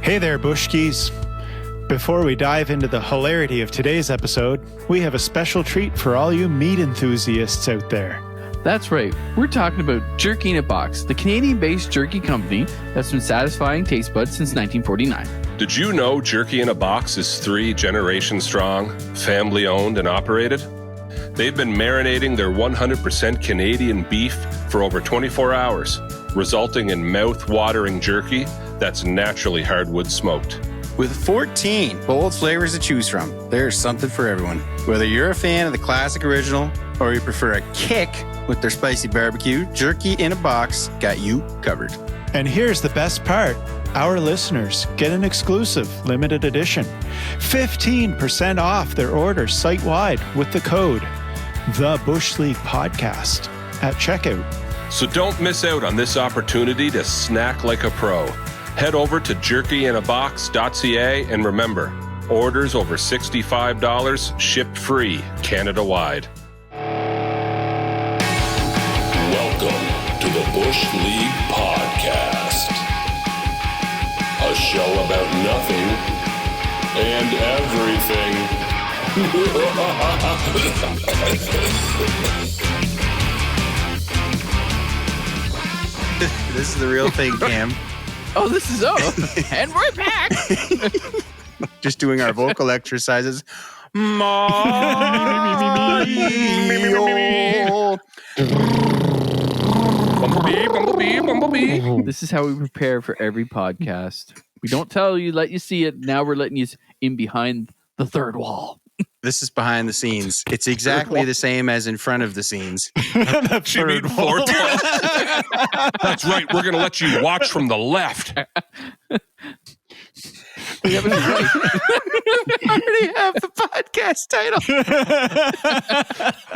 Hey there, Bushkies. Before we dive into the hilarity of today's episode, we have a special treat for all you meat enthusiasts out there. That's right. We're talking about Jerky in a Box, the Canadian-based jerky company that's been satisfying taste buds since 1949. Did you know Jerky in a Box is 3 generations strong, family-owned and operated? They've been marinating their 100% Canadian beef for over 24 hours, resulting in mouth-watering jerky that's naturally hardwood smoked. With 14 bold flavors to choose from, there's something for everyone. Whether you're a fan of the classic original or you prefer a kick with their spicy barbecue, Jerky in a Box got you covered. And here's the best part. Our listeners get an exclusive limited edition. 15% off their order site-wide with the code The Bush League Podcast at checkout. So don't miss out on this opportunity to snack like a pro. Head over to jerkyinabox.ca and remember, orders over $65 shipped free Canada-wide. Welcome to the Bush League Podcast, a show about nothing and everything. This is the real thing, Cam. Oh, this is and we're back. Just doing our vocal exercises. Bumblebee. This is how we prepare for every podcast. We don't tell you, let you see it. Now we're letting you in behind the third wall. This is behind the scenes. It's exactly the same as in front of the scenes. She mean fourth wall. That's right. We're going to let you watch from the left. We already have the podcast title.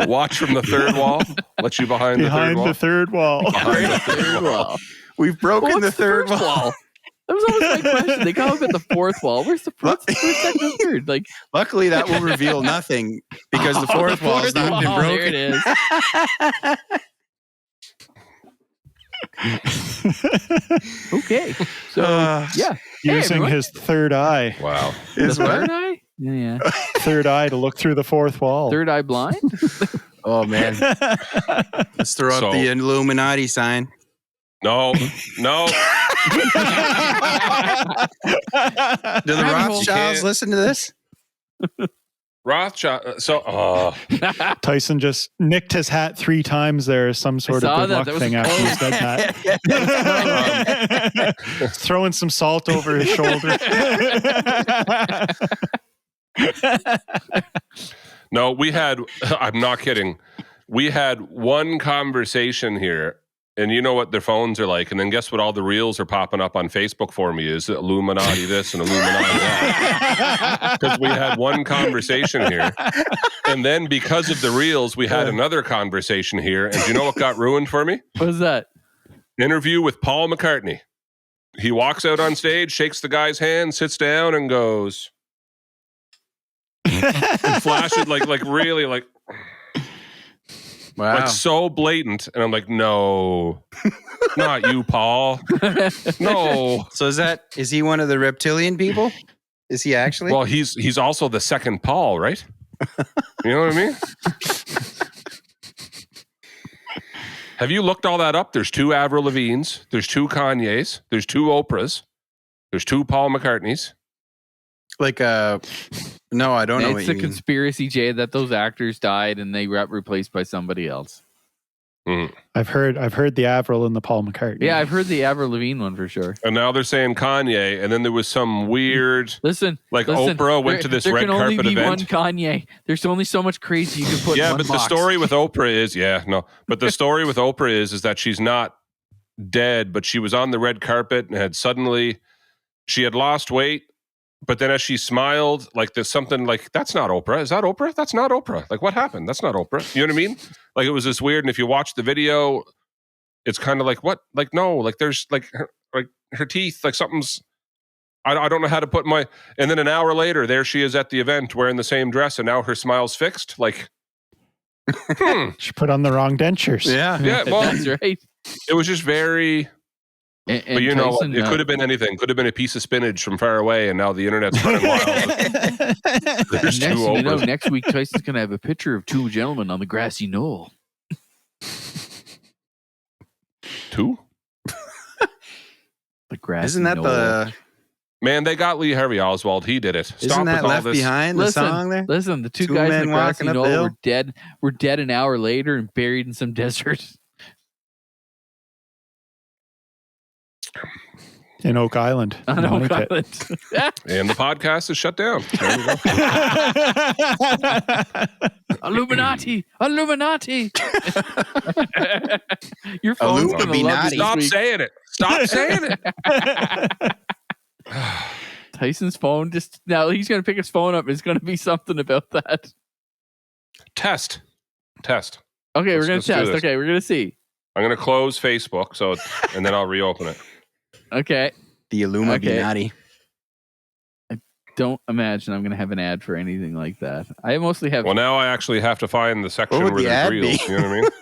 Watch from the third wall. Let you behind the third wall. Behind the third wall. We've broken the third wall. That was always my question. They call it the fourth wall. Where's the first, second, and third? Like, luckily, that will reveal nothing because the fourth wall has not been broken. There it is. Okay. So, yeah. Using his third eye. Wow. The third eye? Yeah. Third eye to look through the fourth wall. Third eye blind? Oh, man. Let's throw up the Illuminati sign. No. Do the Rothschilds listen to this? Rothschild. Tyson just nicked his hat 3 times there as some sort of good luck thing after he said that. Throwing some salt over his shoulder. No, I'm not kidding. We had one conversation here, and you know what their phones are like, and then guess what all the reels are popping up on Facebook for me is Illuminati this and Illuminati that. Because we had one conversation here, and then because of the reels, we had another conversation here, and do you know what got ruined for me? What was that? Interview with Paul McCartney. He walks out on stage, shakes the guy's hand, sits down, and goes... and flashes like really like... Wow. Like so blatant. And I'm like, no, not you, Paul. No. So is he one of the reptilian people? Is he actually? Well, he's also the second Paul, right? You know what I mean? Have you looked all that up? There's 2 Avril Lavignes. There's 2 Kanyes. There's 2 Oprahs. There's 2 Paul McCartneys. Like no, I don't know what it's you a mean. conspiracy, Jay, that those actors died and they got replaced by somebody else. Mm. I've heard the Avril and the Paul McCartney. Yeah, I've heard the Avril Lavigne one for sure. And now they're saying Kanye, and then there was some weird... Listen, Oprah went to this red carpet event. There can only be one Kanye. There's only so much crazy you can put in one box. The story with Oprah is... But the story with Oprah is that she's not dead, but she was on the red carpet and had suddenly... She had lost weight, but then as she smiled, like there's something like, that's not Oprah. Is that Oprah? That's not Oprah. Like, what happened? That's not Oprah. You know what I mean? Like, it was this weird, and if you watch the video, it's kind of like, what? Like, no, like there's like her teeth, like something's... I don't know how to put my... And then an hour later, there she is at the event wearing the same dress, and now her smile's fixed. Like, She put on the wrong dentures. Yeah. Yeah, well, that's right. It was just very... And But you know what? Tyson, It could have been anything. Could have been a piece of spinach from far away, and now the internet's running wild. There's next two thing you know, Oprahs. next week Tyson's going to have a picture of two gentlemen on the grassy knoll. Two? The grassy Isn't that knoll. the? Man, they got Lee Harvey Oswald. He did it. Stop Isn't that with all Left this. Behind the song there? Listen, the two Two guys men in the grassy walking knoll uphill? were dead. Were dead an hour later and buried in some desert. In Oak Island. On Oak Connecticut. Island. And the podcast is shut down. There we go. Illuminati! Your phone's going to love you Illuminati. this Stop week. saying it. Stop saying it. Tyson's phone just now he's going to pick his phone up. It's going to be something about that. Test. Okay, we're going Let's to do test. this. Okay, we're going to see. I'm going to close Facebook, and then I'll reopen it. Okay, The Illuminati. don't imagine I'm going to have an ad for anything like that. I mostly have. Well, now I actually have to find the section What would where the there's ad reels. be? You know what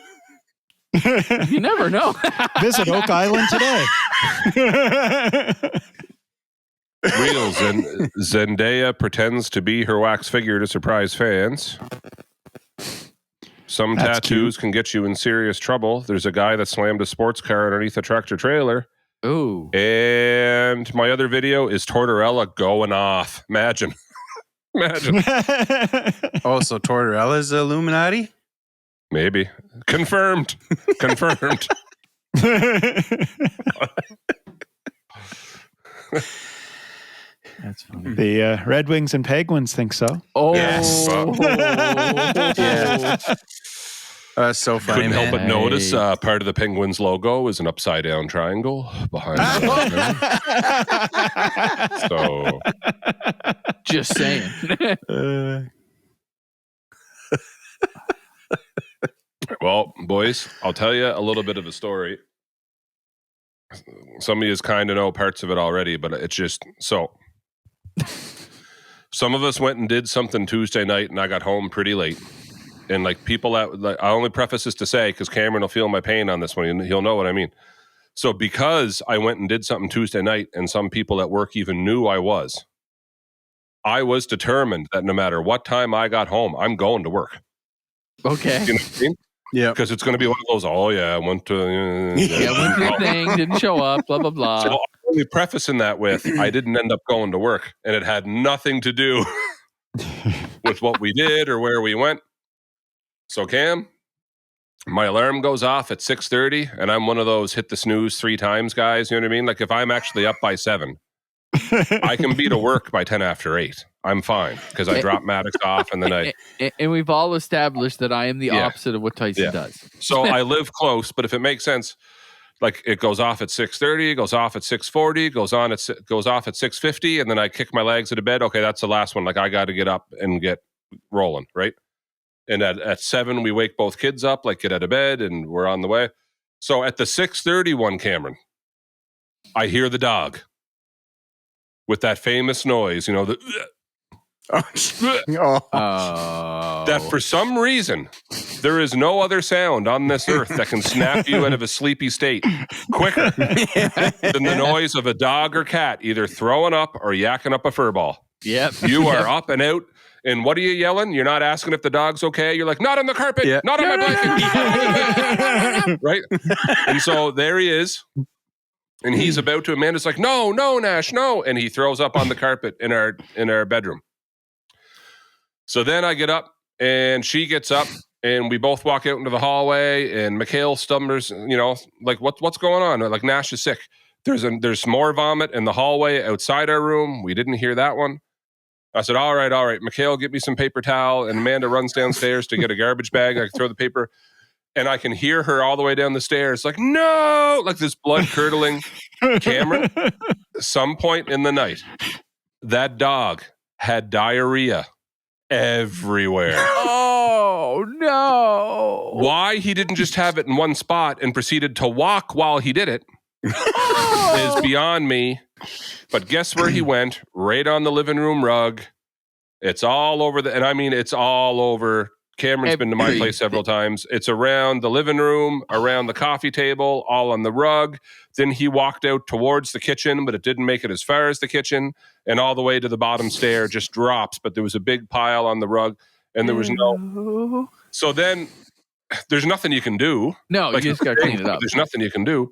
I mean? You never know. Visit Oak Island today. Reels. And Zendaya pretends to be her wax figure to surprise fans. Some That's tattoos can get you in serious trouble. There's a guy that slammed a sports car underneath a tractor trailer. Oh, And my other video is Tortorella going off. Imagine. Oh, so Tortorella's Illuminati? Maybe. Confirmed. that's funny. The Red Wings and Penguins think so. Oh, Yes. Yeah. That's so funny, Couldn't help man. but notice part of the Penguins logo is an upside down triangle behind it. So just saying. well, boys, I'll tell you a little bit of a story. Some of you kind of know parts of it already, but it's just so. Some of us went and did something Tuesday night, and I got home pretty late. And like people that I only preface this to say because Cameron will feel my pain on this one, and he'll know what I mean. So because I went and did something Tuesday night, and some people at work even knew I was determined that no matter what time I got home, I'm going to work. Okay. You know what I mean? Yeah. Because it's going to be one of those. Oh yeah, I went to. Yeah, went to your thing, didn't show up. Blah blah blah. So I'm only prefacing that with I didn't end up going to work, and it had nothing to do with what we did or where we went. So Cam, my alarm goes off at 6:30, and I'm one of those hit the snooze 3 times guys. You know what I mean? Like if I'm actually up by 7, I can be to work by 10 after 8. I'm fine because I drop Maddox off, and then And we've all established that I am the Yeah. opposite of what Tyson Yeah. does. So I live close. But if it makes sense, like it goes off at 6:30, goes off at 6:40, goes off at 6:50, and then I kick my legs out of bed. Okay, that's the last one. Like I got to get up and get rolling, right? And at 7, we wake both kids up, like get out of bed, and we're on the way. So at the 6:30 one, Cameron, I hear the dog with that famous noise, you know, that for some reason, there is no other sound on this earth that can snap you out of a sleepy state quicker than the noise of a dog or cat either throwing up or yakking up a fur ball. Yep. You are up and out. And what are you yelling? You're not asking if the dog's okay. You're like, not on the carpet, Yeah. not on my blanket. Right? And so there he is. And he's about to, Amanda's like, no, Nash, no. And he throws up on the carpet in our bedroom. So then I get up and she gets up and we both walk out into the hallway and Mikhail stumbles, you know, like what's going on? Like Nash is sick. There's more vomit in the hallway outside our room. We didn't hear that one. I said, all right. Mikhail, get me some paper towel. And Amanda runs downstairs to get a garbage bag. I throw the paper. And I can hear her all the way down the stairs, like, no, like this blood curdling. Cameron, some point in the night, that dog had diarrhea everywhere. Oh, no. Why he didn't just have it in one spot and proceeded to walk while he did it is beyond me. But guess where he went? Right on the living room rug. It's all over and I mean, it's all over Cameron's been to my place several times. It's around the living room, around the coffee table, all on the rug. Then he walked out towards the kitchen, but it didn't make it as far as the kitchen. And all the way to the bottom stair just drops. But there was a big pile on the rug and there was no. So then there's nothing you can do. No, you just got to clean it up. There's nothing you can do.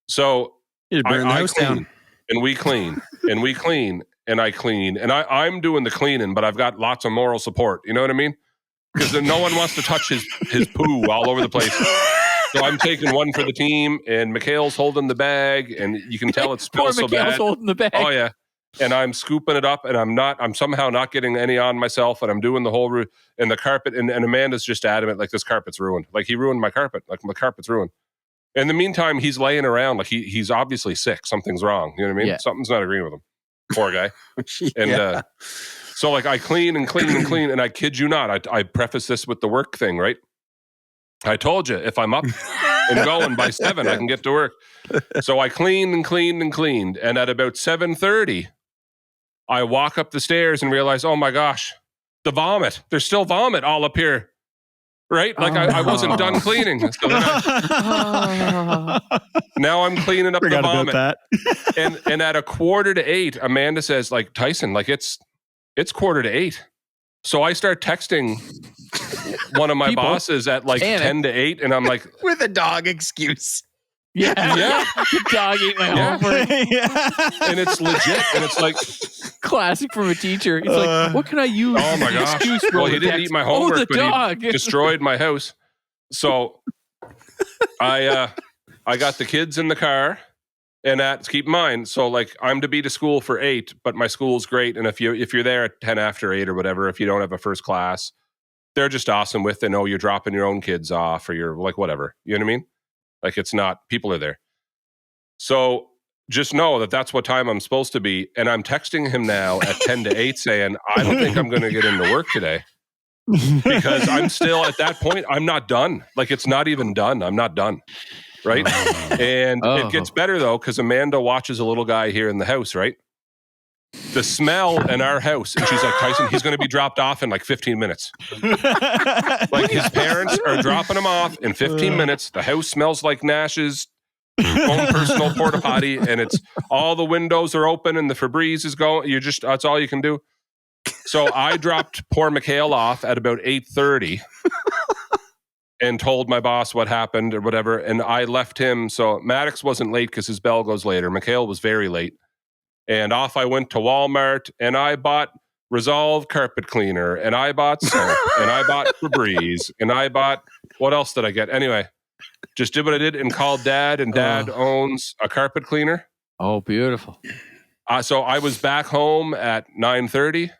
So You burn the house down. and we clean and we clean and I clean. And I'm doing the cleaning, but I've got lots of moral support. You know what I mean? Because no one wants to touch his poo all over the place. So I'm taking one for the team, and Mikhail's holding the bag, and you can tell it smells so bad. Holding the bag. Oh yeah, and I'm scooping it up, and I'm somehow not getting any on myself, and I'm doing the whole and the carpet, and Amanda's just adamant, like, this carpet's ruined. Like, he ruined my carpet. Like, my carpet's ruined. In the meantime, he's laying around like he's obviously sick. Something's wrong. You know what I mean? Yeah. Something's not agreeing with him. Poor guy. And Yeah. so, like, I clean and clean and clean, and I kid you not, I preface this with the work thing, right? I told you, if I'm up and going by 7, I can get to work. So I cleaned and cleaned and cleaned, and at about 7:30, I walk up the stairs and realize, oh my gosh, the vomit. There's still vomit all up here, right? Like, I wasn't done cleaning. So then now I'm cleaning up the vomit. About that. and at 7:45, Amanda says, like, Tyson, like, it's 7:45. So I start texting one of my bosses at like 10 to 8, and I'm like, With a dog excuse. Yeah. Yeah. The dog ate my Yeah. homework. and it's legit, and it's like, Classic from a teacher. It's like, what can I use? oh my as an gosh. excuse for Well, all he the didn't text? eat my homework, the but dog. he destroyed my house. So I got the kids in the car, and keep in mind, so like, I'm to be to school for 8, but my school's great, and if you're there at 10 after 8 or whatever, if you don't have a first class, they're just awesome with, and you're dropping your own kids off, or you're like, whatever, you know what I mean? Like, it's not, people are there. So just know that that's what time I'm supposed to be, and I'm texting him now at 10 to 8 saying, I don't think I'm going to get into work today, because I'm still at that point, I'm not done. Like, it's not even done. I'm not done. Right. And it gets better, though, because Amanda watches a little guy here in the house, right? The smell in our house. And she's like, Tyson, he's going to be dropped off in like 15 minutes. Like, his parents are dropping him off in 15 minutes. The house smells like Nash's own personal porta potty, and it's all the windows are open and the Febreze is going. That's all you can do. So I dropped poor Mikhail off at about 8:30. And told my boss what happened or whatever, and I left him. So Maddox wasn't late because his bell goes later. Mikhail was very late. And off I went to Walmart, and I bought Resolve carpet cleaner, and I bought soap, and I bought Febreze, and I bought, what else did I get? Anyway, just did what I did and called Dad, and Dad owns a carpet cleaner. Oh, beautiful. So I was back home at 9:30,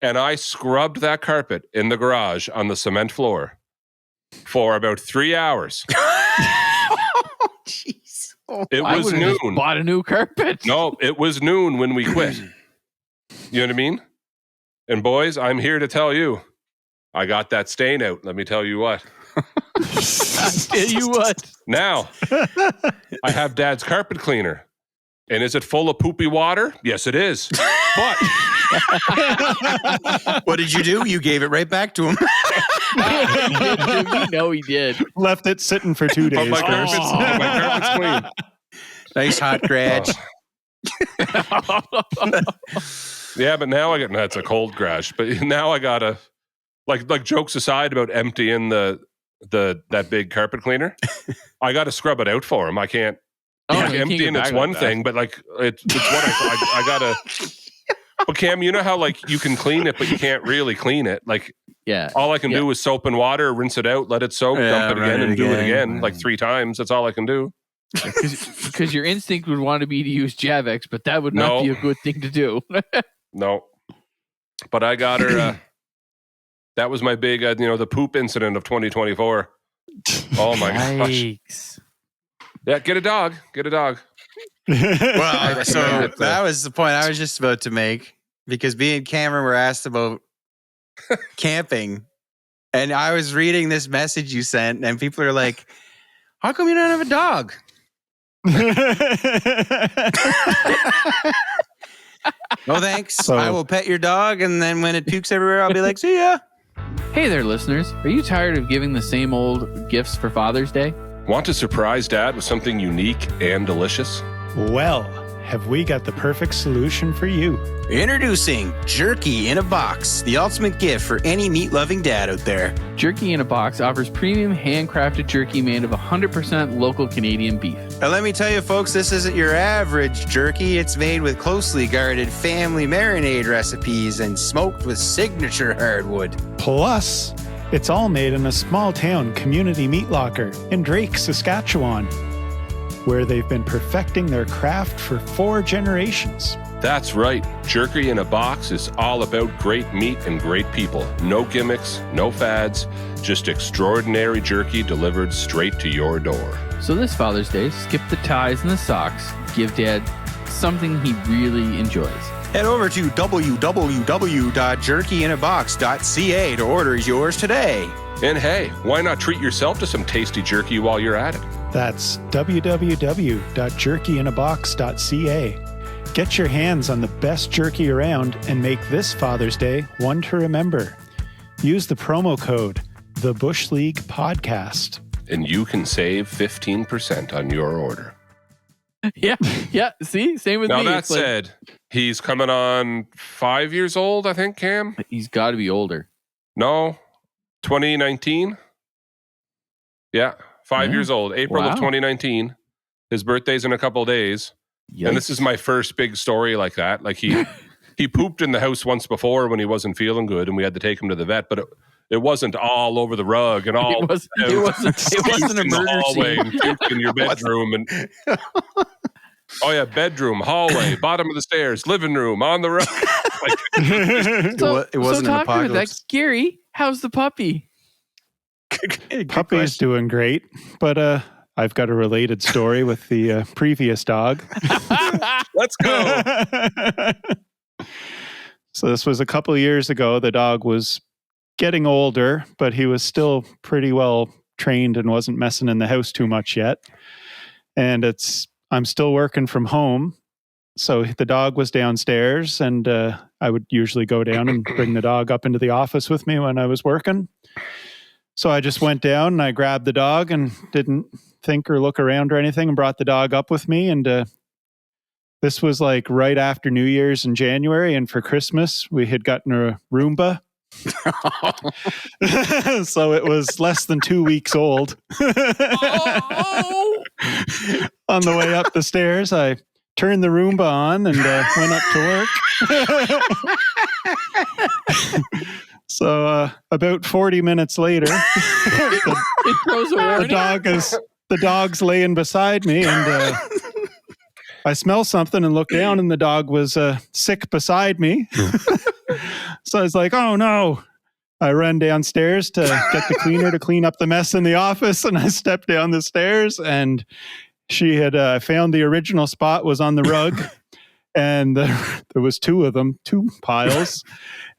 and I scrubbed that carpet in the garage on the cement floor for about 3 hours. Jeez. It was just noon. bought a new carpet. No, it was noon when we quit. You know what I mean? And boys, I'm here to tell you, I got that stain out. Let me tell you what. I tell you what. Now, I have Dad's carpet cleaner. And is it full of poopy water? Yes, it is. But What did you do? You gave it right back to him. You know he did. Left it sitting for 2 days. my carpet's clean. Nice hot garage. Yeah, but now that's a cold garage. But now I gotta, like jokes aside about emptying that big carpet cleaner, I gotta scrub it out for him. I can't. Emptying it's one thing, but like it's what I gotta. But Cam, you know how like you can clean it, but you can't really clean it. Like, Yeah. all I can do is soap and water, rinse it out, let it soak, dump it again, and do it again like 3 times. That's all I can do. Because your instinct would want to be to use Javex, but that would not be a good thing to do. No. But I got her. That was my big, the poop incident of 2024. Oh my gosh. Yeah, get a dog. Get a dog. Well, so that was the point I was just about to make, because me and Cameron were asked about camping, and I was reading this message you sent, and people are like, how come you don't have a dog? No thanks. So- I will pet your dog, and then when it pukes everywhere, I'll be like, see ya. Hey there, listeners. Are you tired of giving the same old gifts for Father's Day? Want to surprise Dad with something unique and delicious? Well, have we got the perfect solution for you? Introducing Jerky in a Box, the ultimate gift for any meat-loving dad out there. Jerky in a Box offers premium handcrafted jerky made of 100% local Canadian beef. Now, let me tell you, folks, this isn't your average jerky. It's made with closely guarded family marinade recipes and smoked with signature hardwood. Plus, it's all made in a small-town community meat locker in Drake, Saskatchewan, where they've been perfecting their craft for 4 generations. That's right. Jerky in a Box is all about great meat and great people. No gimmicks, no fads, just extraordinary jerky delivered straight to your door. So this Father's Day, skip the ties and the socks. Give Dad something he really enjoys. Head over to www.jerkyinabox.ca to order yours today. And hey, why not treat yourself to some tasty jerky while you're at it? That's www.jerkyinabox.ca. Get your hands on the best jerky around and make this Father's Day one to remember. Use the promo code The Bush League Podcast. And you can save 15% on your order. Yeah. See? Same with Now me. that It's like, said, he's coming on 5 years old, I think, Cam? he's got to be older. No, 2019? Yeah, 5 years old. April of 2019. His birthday's in a couple of days. Yikes. And this is my first big story like that. Like he pooped in the house once before when he wasn't feeling good and we had to take him to the vet, but it wasn't all over the rug and all. It wasn't a murder hallway scene. and puked in your bedroom and bedroom, hallway, bottom of the stairs, living room, on the rug. It wasn't an talking about apocalypse. that, Gary, how's the puppy? Puppy's doing great, but I've got a related story with the previous dog. Let's go. So this was a couple of years ago. The dog was getting older, but he was still pretty well trained and wasn't messing in the house too much yet. And I'm still working from home. So the dog was downstairs and I would usually go down and bring the dog up into the office with me when I was working. So I just went down and I grabbed the dog and didn't think or look around or anything and brought the dog up with me. And this was like right after New Year's in January. And for Christmas, we had gotten a Roomba. So it was less than 2 weeks old. On the way up the stairs, I turned the Roomba on and went up to work. So about 40 minutes later, It throws a warning. the dog's laying beside me, and I smell something and look down, and the dog was sick beside me. So I was like, "Oh no!" I ran downstairs to get the cleaner to clean up the mess in the office, and I stepped down the stairs, and she had found the original spot was on the rug, and there was 2 of them, 2 piles.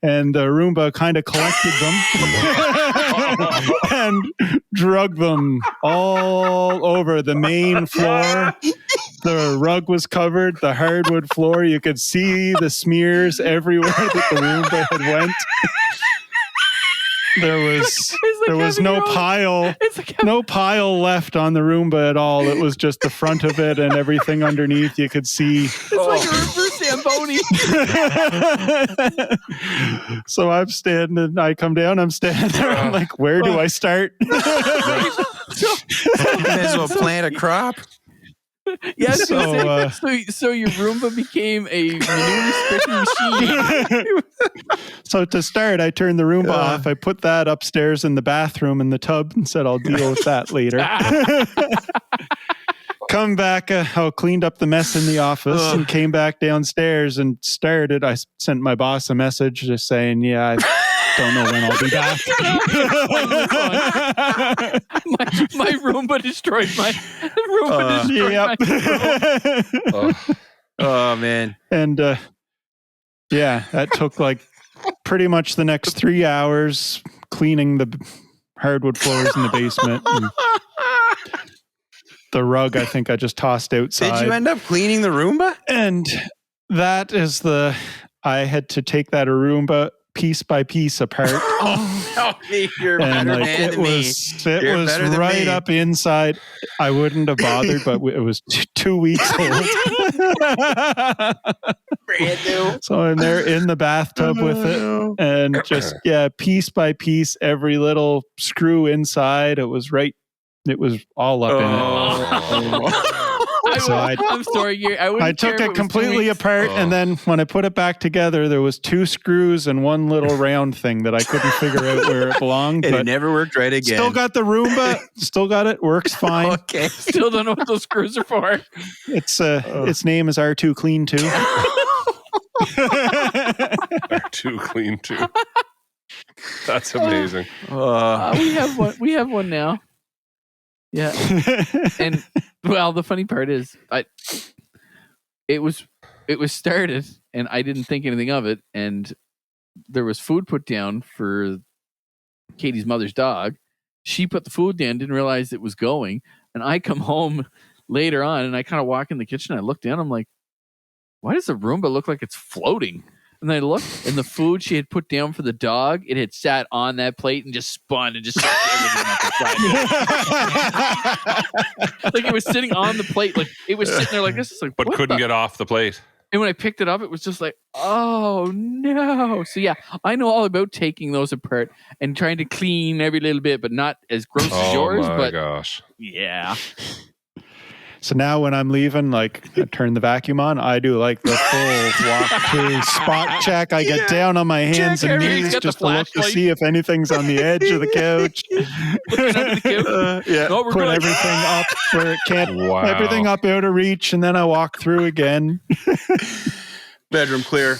And the Roomba kind of collected them and drug them all over the main floor. The rug was covered, the hardwood floor. You could see the smears everywhere that the Roomba had went. There was no pile left on the Roomba at all. It was just the front of it and everything underneath you could see. It's like a reverse Zamboni. So I'm standing, I come down, I'm standing there. I'm like, where do I start? You may as well plant a crop. Yeah, So your Roomba became a manure-stricken machine. So to start, I turned the Roomba off. I put that upstairs in the bathroom in the tub and said, I'll deal with that later. Come back, cleaned up the mess in the office and came back downstairs and started. I sent my boss a message just saying, yeah, I don't know when I'll be back. my Roomba destroyed my Oh, man. And that took like pretty much the next 3 hours cleaning the hardwood floors in the basement. And the rug, I think I just tossed outside. Did you end up cleaning the Roomba? And that is I had to take that Roomba piece by piece apart. You're a And better like man it than me. was You're better than right me. up inside. I wouldn't have bothered, but it was 2 weeks old. Brand new. So I'm there in the bathtub with it, and just piece by piece, every little screw inside. It was all up in it. So I'm sorry, Gary. I took it completely apart, and then when I put it back together, there was 2 screws and one little round thing that I couldn't figure out where it belonged. And but it never worked right again. Still got the Roomba. Still got it. Works fine. Okay. Still don't know what those screws are for. Its name is R2 Clean 2. R2 Clean 2. That's amazing. We have one now. Yeah. And well, the funny part is it was started and I didn't think anything of it, and there was food put down for Katie's mother's dog. She put the food down, didn't realize it was going, and I come home later on and I kind of walk in the kitchen, I look down, I'm like, why does the Roomba look like it's floating? And then I looked, and the food she had put down for the dog, it had sat on that plate and just spun and just sucked everything up inside. Like it was sitting on the plate, like it was sitting there like this. It's like, But couldn't get off the plate. And when I picked it up, it was just like, oh no. So yeah, I know all about taking those apart and trying to clean every little bit, but not as gross as yours. Oh my But gosh. yeah. So now when I'm leaving, like I turn the vacuum on, I do like the full walk through spot check. I get down on my hands and everything's knees got the just to look to flashlight. see if anything's on the edge of the couch. Looking under the couch. No, we're Put good. everything up where it can't. Wow. Everything up out of reach, and then I walk through again. Bedroom clear.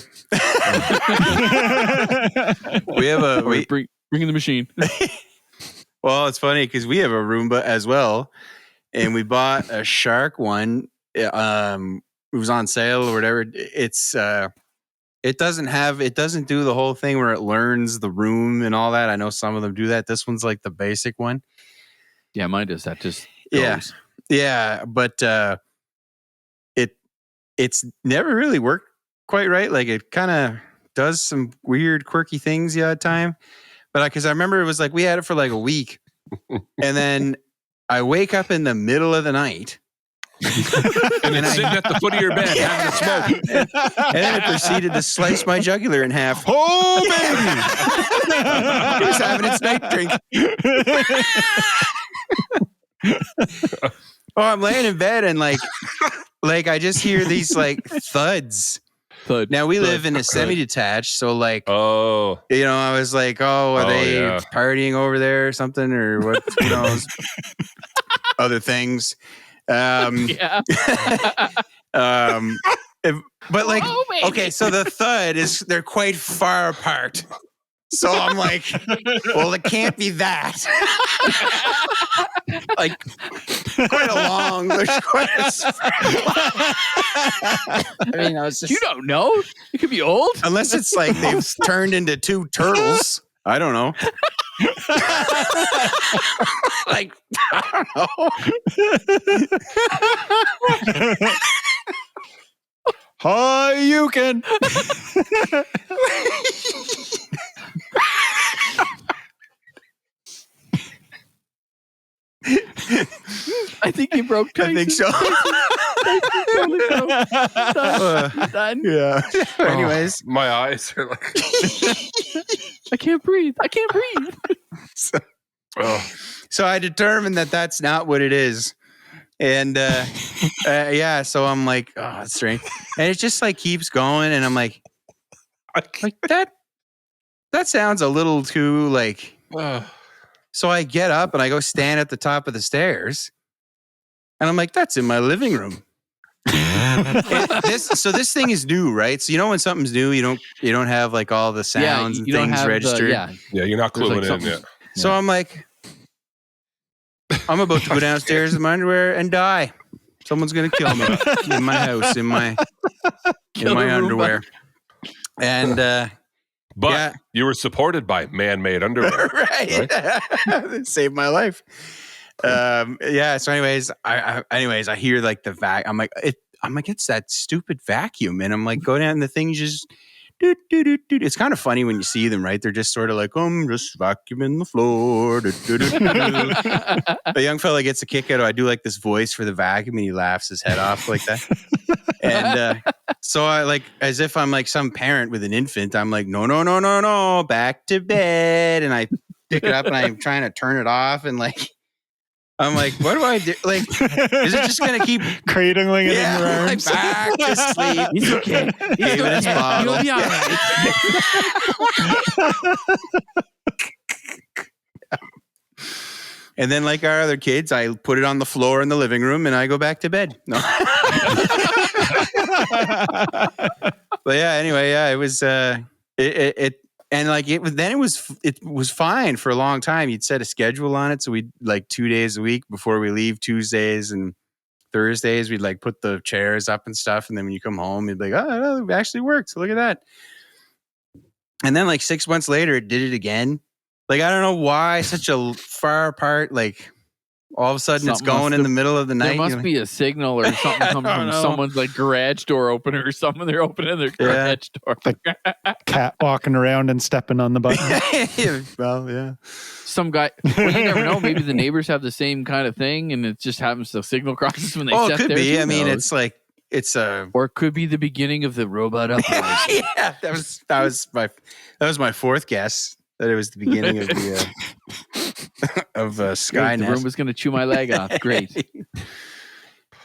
We have Bring in the machine. Well, it's funny because we have a Roomba as well, and we bought a shark one. It was on sale or whatever. It doesn't do the whole thing where it learns the room and all that. I know some of them do that. This one's like the basic one. Yeah, mine does that. Just goes. Yeah, but it's never really worked quite right. Like it kind of does some weird, quirky things the odd time. But because I remember it was like we had it for like a week, and then I wake up in the middle of the night. And it's sitting at the foot of your bed having a smoke. And then it proceeded to slice my jugular in half. Oh baby! It was having its night drink. Oh, I'm laying in bed and like I just hear these like thuds. Now we live in a semi-detached, so like, Oh, I was like, are they partying over there or something, or what? Who knows? Other things. Yeah. But like, okay, so the thud they're quite far apart. So I'm like, well, it can't be that. Like, quite a long. There's quite a. I mean, I was just. You don't know. It could be old. Unless it's like they've turned into 2 turtles. I don't know. Like, I don't know. Hi, you can. I think you broke Tyson. I think so. Done. Yeah. Anyways. my eyes are like. I can't breathe. So I determined that that's not what it is. And so I'm like, oh, that's strange. And it just like keeps going. And I'm like that sounds a little too like. So I get up and I go stand at the top of the stairs. And I'm like, that's in my living room. This thing is new, right? So when something's new, you don't have like all the sounds and things registered. Yeah, you're not cluing in yet. So I'm like, I'm about to go downstairs in my underwear and die. Someone's gonna kill me in my house in my underwear. And but you were supported by man-made underwear, right? Saved my life. So anyways, I hear like the vac. I'm like, it's that stupid vacuum, and I'm like, go down, and the thing just It's kind of funny when you see them, right? They're just sort of like, I'm just vacuuming the floor. A young fella gets a kick out of, I do like this voice for the vacuum, and he laughs his head off like that. And so I like, as if I'm like some parent with an infant, I'm like, no, back to bed. And I pick it up and I'm trying to turn it off, and like, I'm like, what do I do? Like, is it just going to keep cradling it in your arms? Like back to sleep. He's okay. Gave it his bottle. You'll be all right. And then, like our other kids, I put it on the floor in the living room and I go back to bed. No. But yeah, anyway, yeah, it was, and like it was fine for a long time. You'd set a schedule on it. So we'd like 2 days a week before we leave, Tuesdays and Thursdays, we'd like put the chairs up and stuff. And then when you come home, you'd be like, oh, it actually works. Look at that. And then like 6 months later, it did it again. Like, I don't know why such a far apart, like all of a sudden it's going in the middle of the night. There must be a signal or something coming from someone's like garage door opener or something. They're opening their garage door. Like cat walking around and stepping on the button. Well, yeah. Some guy, well, you never know. Maybe the neighbors have the same kind of thing and it just happens to signal crosses when they set it could there. be. Who I mean, knows? it's like, it's a... Or it could be the beginning of the robot uprising. Yeah, that was my fourth guess. That it was the beginning of the of Skynet. The room was going to chew my leg off. Great.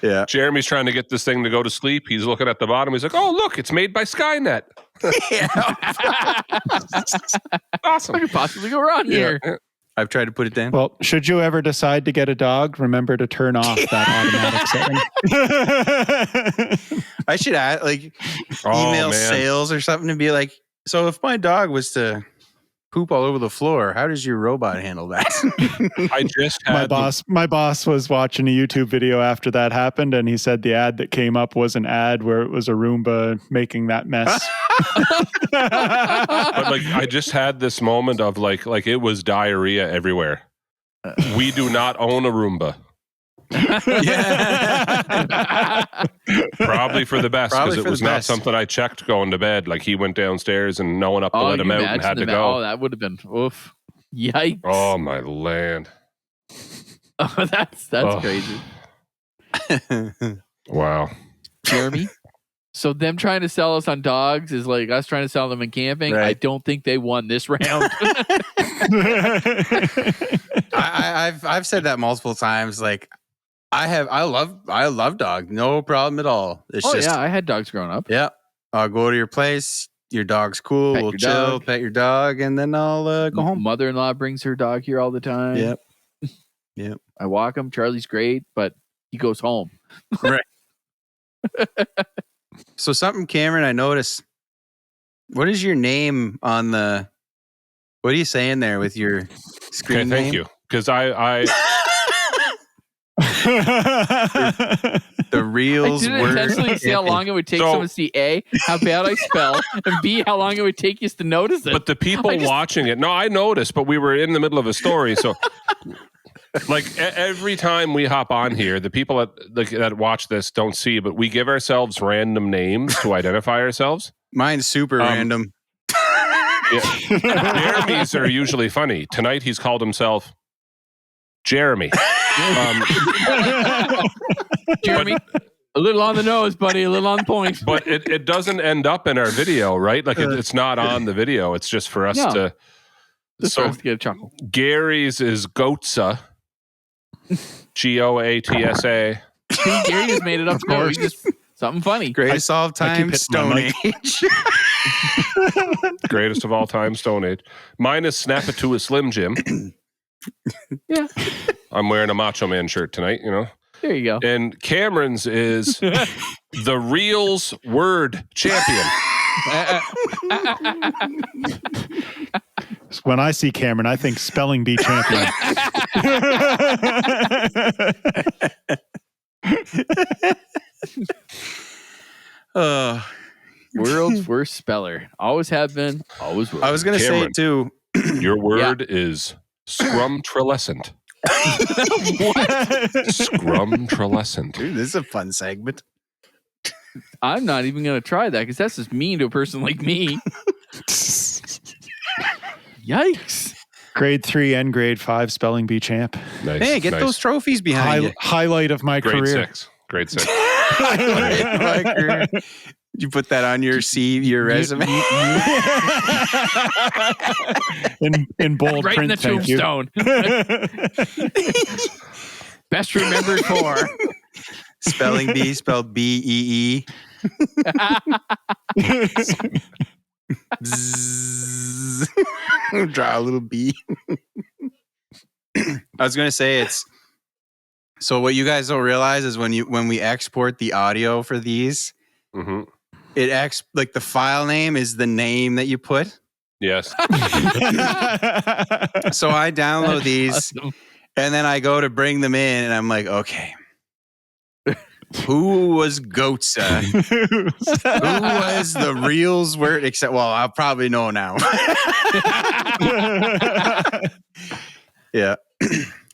Yeah. Jeremy's trying to get this thing to go to sleep. He's looking at the bottom. He's like, oh, look, it's made by Skynet. Awesome. What could possibly go wrong here? I've tried to put it down. Well, should you ever decide to get a dog, remember to turn off that automatic setting. I should add, like, email sales or something to be like, so if my dog was to poop all over the floor, how does your robot handle that? I just had my boss was watching a YouTube video after that happened, and he said the ad that came up was an ad where it was a Roomba making that mess. But like, I just had this moment of like it was diarrhea everywhere. We do not own a Roomba. Probably for the best, because it was not something I checked going to bed. Like, he went downstairs and no one up to let him out and had to go. Oh, that would have been oof. Yikes. Oh my land. Oh, that's crazy. Wow. Jeremy, so them trying to sell us on dogs is like us trying to sell them in camping. Right. I don't think they won this round. I've said that multiple times. Like, I love dogs. No problem at all. It's just, I had dogs growing up. Yeah. I'll go to your place. Your dog's cool. We'll chill, pet your dog, and then I'll go home. Mother-in-law brings her dog here all the time. Yep. I walk him. Charlie's great, but he goes home. Right. So something, Cameron, I noticed. What is your name on the... What are you saying there with your screen name? Thank you. Because I the reels I didn't intentionally say how long it would take someone to see A, how bad I spell, and B, how long it would take us to notice it. But the people watching it, no, I noticed, but we were in the middle of a story. So, like, every time we hop on here, the people that watch this don't see, but we give ourselves random names to identify ourselves. Mine's super random. Yeah. Jeremy's are usually funny. Tonight, he's called himself Jeremy. Jeremy, a little on the nose, buddy, a little on point. But it doesn't end up in our video, right? Like, it's not on the video. It's just for us to... For us to get a chuckle. Gary's is Goatsa. Goatsa. Gary just made it up. Of just something funny. Greatest of all time, Stone Age. Greatest of all time, Stone Age. Mine is Snap It to a Slim Jim. Yeah. I'm wearing a Macho Man shirt tonight, you know. There you go. And Cameron's is the Reels Word Champion. When I see Cameron, I think Spelling Bee Champion. World's worst speller. Always have been, always will. I was going to say, too. Your word is scrumtrelescent. Scrumtrelescent. Dude, this is a fun segment. I'm not even going to try that because that's just mean to a person like me. Yikes. Grade 3 and grade 5 spelling bee champ. Nice. Hey, get those trophies behind you. Highlight of my Grade career. 6. Grade 6. You put that on your your resume. in bold Right print, in the thank you. tombstone. Best remembered for. Spelling bee, spelled B-E-E. Bzzz. Draw a little bee. I was going to say so what you guys don't realize is when we export the audio for these, Mm-hmm. like the file name is the name that you put. Yes. So I download these Awesome. and then I go to bring them in and I'm like, okay, who was Goatsa? Who was the reals word? Except, well, I'll probably know now. Yeah.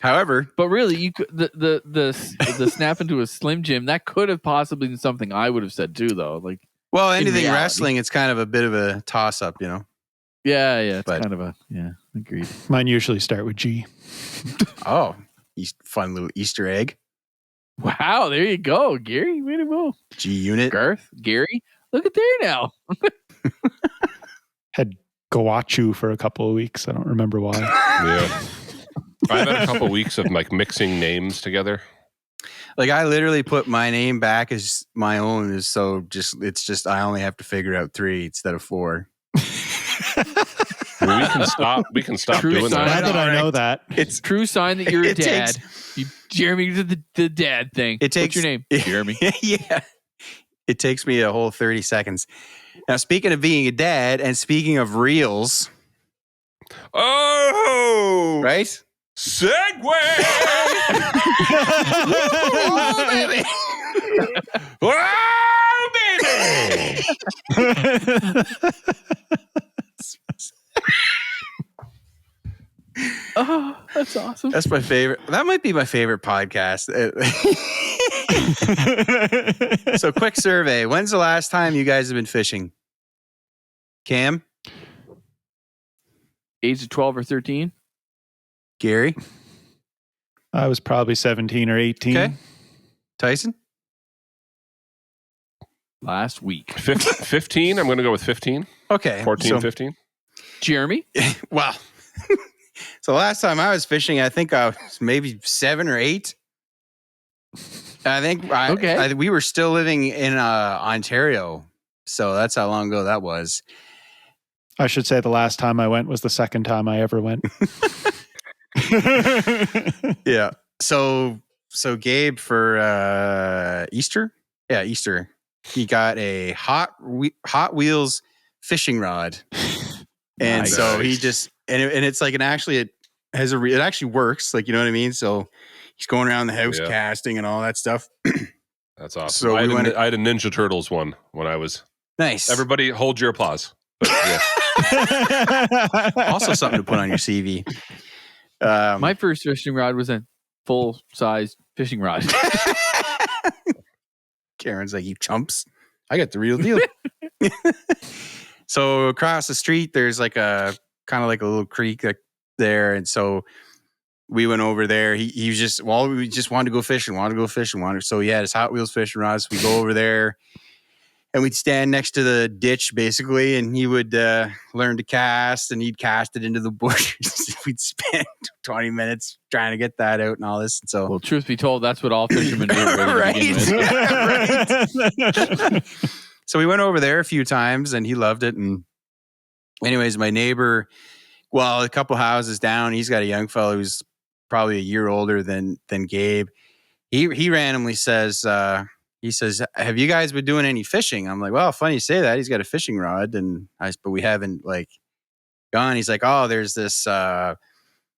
However, But really, you could the snap into a Slim Jim, that could have possibly been something I would have said too, though. Like, well, anything reality. wrestling, it's kind of a bit of a toss up, you know? yeah, it's But- kind of a, agreed. Mine usually start with G. Oh, fun little Easter egg. Wow, there you go, Gary. Way to go. G unit. Garth, Gary, look at there now. Had Goachu for a couple of weeks. I don't remember why. Yeah. I've had a couple weeks of like mixing names together. Like I literally put my name back as my own, so it's just I only have to figure out 3 instead of 4. I mean, we can stop True doing sign. Glad that. that I know that. It's True sign that you're a It dad. Jeremy did the dad thing. It takes- What's your name? Jeremy. yeah. It takes me a whole 30 seconds. Now, speaking of being a dad and speaking of reels, Oh, right? segue! Oh, baby. Oh, baby! Oh, that's awesome. That's my favorite. That might be my favorite podcast. So, quick survey. When's the last time you guys have been fishing? Cam? Age of 12 or 13? Gary? I was probably 17 or 18. Okay. Tyson? Last week. 15? I'm going to go with 15. Okay. 14, so, 15. Jeremy? Well, so last time I was fishing, I think I was maybe 7 or 8. I think Okay. we were still living in Ontario. So that's how long ago that was. I should say the last time I went was the second time I ever went. Yeah. So Gabe for Easter? Yeah, Easter. He got a Hot Wheels fishing rod. And Nice. so he just and it's like it actually works, like, you know what I mean? So he's going around the house Yeah. casting and all that stuff. That's awesome. So I we had a Ninja Turtles one when I was. Nice. Everybody, hold your applause. But, yeah. Also something to put on your CV. My first fishing rod was a full-size fishing rod. Karen's like, you chumps. I got the real deal. So across the street, there's like a kind of like a little creek there. And so we went over there. He was just, we just wanted to go fishing, So he had his Hot Wheels fishing rods. We go over there and we'd stand next to the ditch basically. And he would learn to cast and he'd cast it into the bushes. We'd spend 20 minutes trying to get that out and all this. And so, Well, truth be told, that's what all fishermen do. Really to begin with. So we went over there a few times and he loved it. And anyways, my neighbor, well, a couple houses down, he's got a young fellow who's probably a year older than Gabe. He randomly says, have you guys been doing any fishing? I'm like, well, funny you say that. He's got a fishing rod, but we haven't like gone. He's like, oh, there's this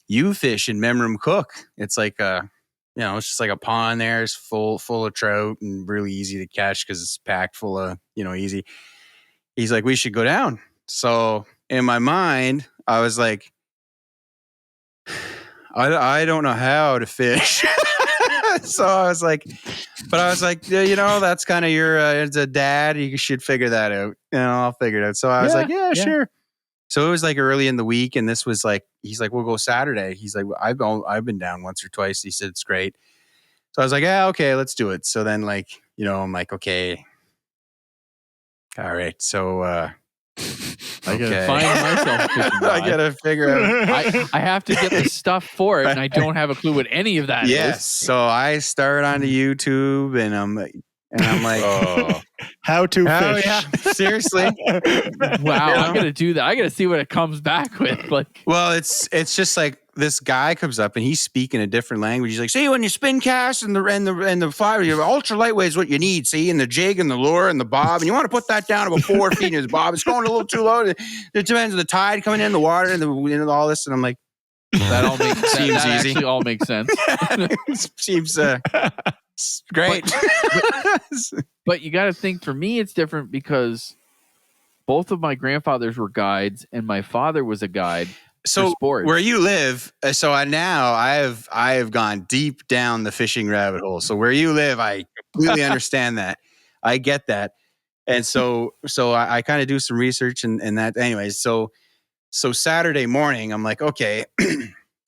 U-fish in Memram Cook. It's like it's just like a pond there. It's full of trout and really easy to catch because it's packed full of, easy. He's like, we should go down. So in my mind, I was like, I don't know how to fish. So I was like, yeah, that's kind of your, as a dad, you should figure that out. I'll figure it out. So I was like, yeah, sure. So it was like early in the week, and this was like, he's like, we'll go Saturday. He's like, I've been down once or twice. He said, it's great. So I was like, yeah, okay, let's do it. So then like, I'm like, okay. All right. So, I gotta find myself a fishing rod. I gotta figure out. I have to get the stuff for it, and I don't have a clue what any of that is. Yes. So I start onto YouTube, and I'm like, how to fish. Oh, yeah. Seriously. Wow, I gotta do that. I gotta see what it comes back with. Like, well, it's just like this guy comes up and he's speaking a different language. He's like, see, when you spin cast and the fly, your ultra lightweight is what you need. See, and the jig and the lure and the bob, and you want to put that down about 4 feet. And the bob, it's going a little too low. It depends on the tide coming in, the water, and all this. And I'm like, that all makes seems that easy. Actually, all makes sense. Seems great. But you got to think, for me, it's different because both of my grandfathers were guides, and my father was a guide. So sports. Where you live, I have gone deep down the fishing rabbit hole. So where you live, I completely understand that. I get that. And so I kind of do some research and that. Anyways, so Saturday morning, I'm like, okay,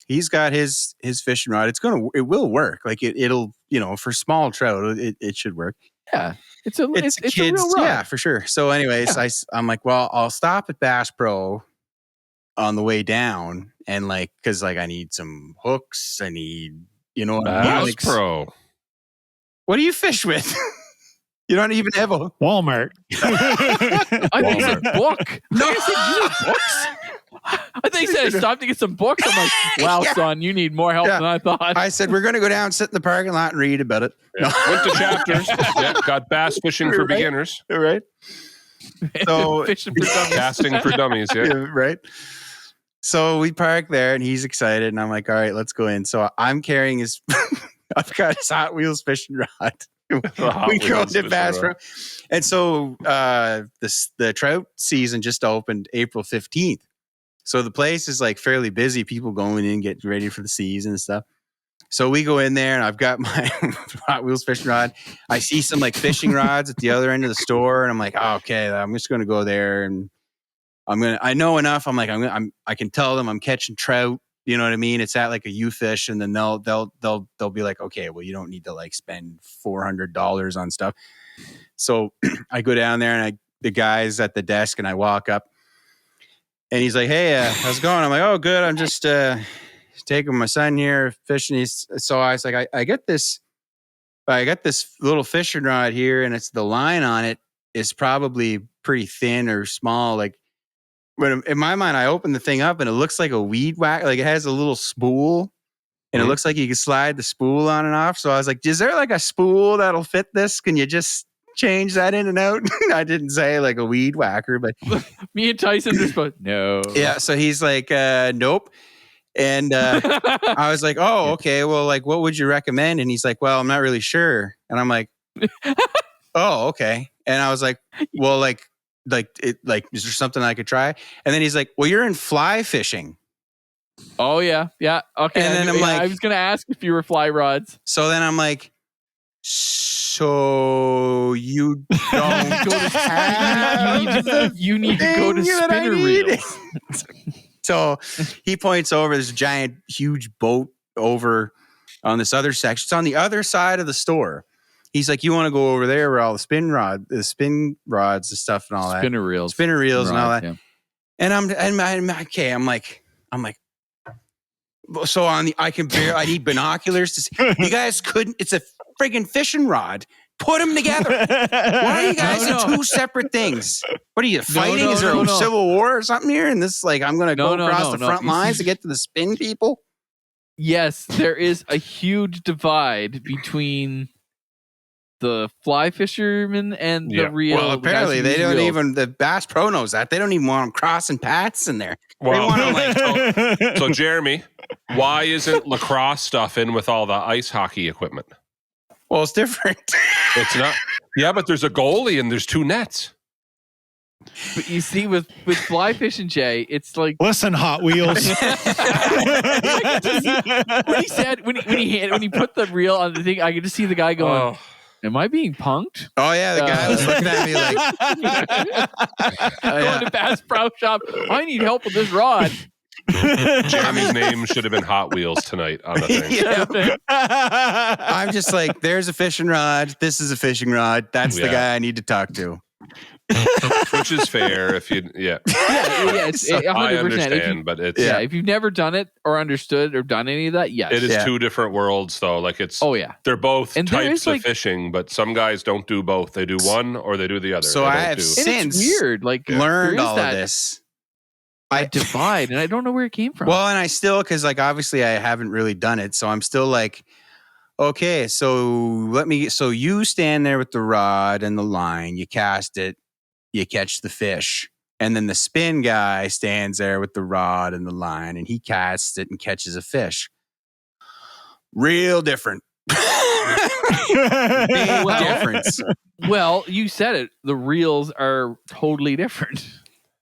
he's got his fishing rod. It will work. Like it'll, for small trout, it should work. Yeah. It's a kids, a real rod. Yeah, for sure. So anyways, I'm like, well, I'll stop at Bass Pro on the way down, and like, cause like I need some hooks. I need, Bass Pro. What do you fish with? You don't even have a Walmart. I think he said Bourque. No, I said, you need books? I think he said I stopped to get some books. I'm like, wow, son, you need more help than I thought. I said, we're going to go down, sit in the parking lot and read about it. Yeah. Went to Chapters. Got bass fishing for beginners. Right. So fishing for dummies. Casting for dummies. Yeah. Right. So we park there and he's excited. And I'm like, all right, let's go in. So I'm carrying I've got his Hot Wheels fishing rod. We go to Bass Pro. And so the trout season just opened April 15th. So the place is like fairly busy, people going in, getting ready for the season and stuff. So we go in there and I've got my Hot Wheels fishing rod. I see some like fishing rods at the other end of the store. And I'm like, oh, okay, I'm just going to go there. And I know enough. I'm like, I can tell them I'm catching trout. You know what I mean? It's at like a U-Fish, and then they'll be like, okay, well, you don't need to like spend $400 on stuff. So I go down there and the guy's at the desk, and I walk up, and he's like, hey, how's it going? I'm like, oh, good. I'm just taking my son here fishing. So I was like, I got this little fishing rod here, and it's the line on it is probably pretty thin or small, like. But in my mind, I opened the thing up and it looks like a weed whack. Like it has a little spool and it looks like you can slide the spool on and off. So I was like, is there like a spool that'll fit this? Can you just change that in and out? I didn't say like a weed whacker, but me and Tyson just both, no. Yeah. So he's like, nope. And I was like, oh, okay. Well, like, what would you recommend? And he's like, well, I'm not really sure. And I'm like, oh, okay. And I was like, well, is there something I could try? And then he's like, well, you're in fly fishing. Oh yeah. Yeah. Okay. And then I'm like, I was going to ask if you were fly rods. So then I'm like, so you don't you need to go to spinner reels. So he points over this giant, huge boat over on this other section. It's on the other side of the store. He's like, you want to go over there where all the spin rods and stuff and all that. Spinner reels and all that. Yeah. And I'm okay. I'm like, so I need binoculars to see. You guys couldn't, it's a friggin' fishing rod. Put them together. Why are you guys in two separate things? What are you fighting? Is there a civil war or something here? And this I'm going to go across the front lines to get to the spin people? Yes, there is a huge divide between the fly fishermen and the real. Well, apparently they don't even. The Bass Pro knows that. They don't even want them crossing paths in there. Well, they want to so Jeremy, why isn't lacrosse stuff in with all the ice hockey equipment? Well, it's different. It's not. Yeah, but there's a goalie and there's two nets. But you see, with fly fishing, Jay, it's like Listen, Hot Wheels. when he put the reel on the thing, I could just see the guy going, "Am I being punked?" Oh yeah, the guy was looking at me like, Going to Bass Pro Shop. I need help with this rod. Jeremy's name should have been Hot Wheels tonight on the thing. Yeah. I'm just like, there's a fishing rod. This is a fishing rod. That's the guy I need to talk to. Which is fair if you, It's 100%. I understand, but it's if you've never done it or understood or done any of that, yes, it is two different worlds though. Like it's they're both types of fishing, but some guys don't do both. They do one or they do the other. So I have since weird, like learned all of this. I divide, and I don't know where it came from. Well, and I still, because like obviously I haven't really done it, so I'm still like, okay, so you stand there with the rod and the line, you cast it, you catch the fish, and then the spin guy stands there with the rod and the line, and he casts it and catches a fish. Real different. Big difference. Well, you said it. The reels are totally different.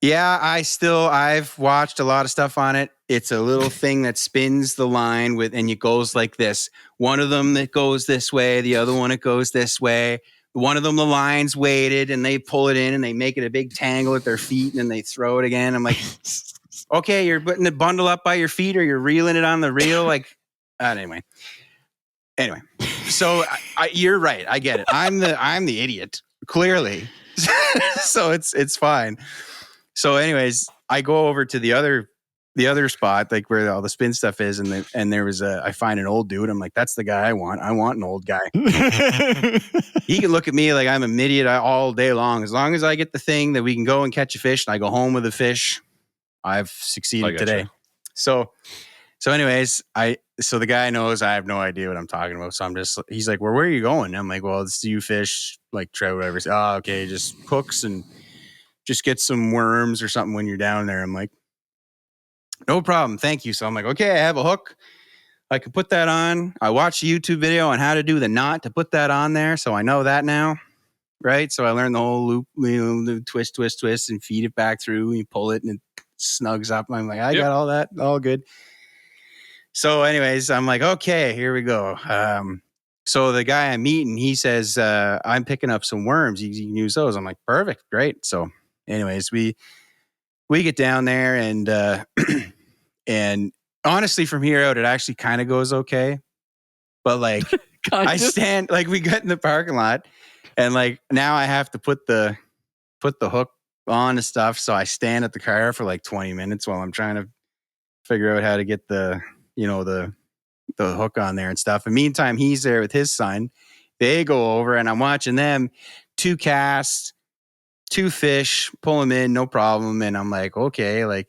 Yeah, I've watched a lot of stuff on it. It's a little thing that spins the line and it goes like this. One of them that goes this way, the other one it goes this way. One of them, the line's weighted and they pull it in and they make it a big tangle with their feet and then they throw it again. I'm like, okay, you're putting the bundle up by your feet or you're reeling it on the reel. Like, anyway. So you're right. I get it. I'm the idiot, clearly. So it's fine. So anyways, I go over to the other spot, like where all the spin stuff is, and there was I find an old dude. I'm like, that's the guy I want. I want an old guy. He can look at me like I'm an idiot all day long. As long as I get the thing that we can go and catch a fish and I go home with a fish, I've succeeded today. So anyways, so the guy knows I have no idea what I'm talking about. So he's like, well, where are you going? I'm like, well, it's you fish, like trout, whatever. Oh, okay, just hooks and just get some worms or something when you're down there. I'm like, no problem. Thank you. So I'm like, okay, I have a hook. I can put that on. I watched a YouTube video on how to do the knot to put that on there. So I know that now. Right. So I learned the whole loop, the twist, and feed it back through and you pull it and it snugs up. I'm like, I got all that. All good. So anyways, I'm like, okay, here we go. So the guy I'm meeting, he says, I'm picking up some worms. You can use those. I'm like, perfect. Great. So anyways, we get down there and and honestly from here out, it actually kind of goes okay. But like I stand, like we got in the parking lot and like now I have to put the hook on and stuff. So I stand at the car for like 20 minutes while I'm trying to figure out how to get the hook on there and stuff. And meantime, he's there with his son. They go over and I'm watching them 2 casts, 2 fish, pull them in, no problem. And I'm like, okay, like,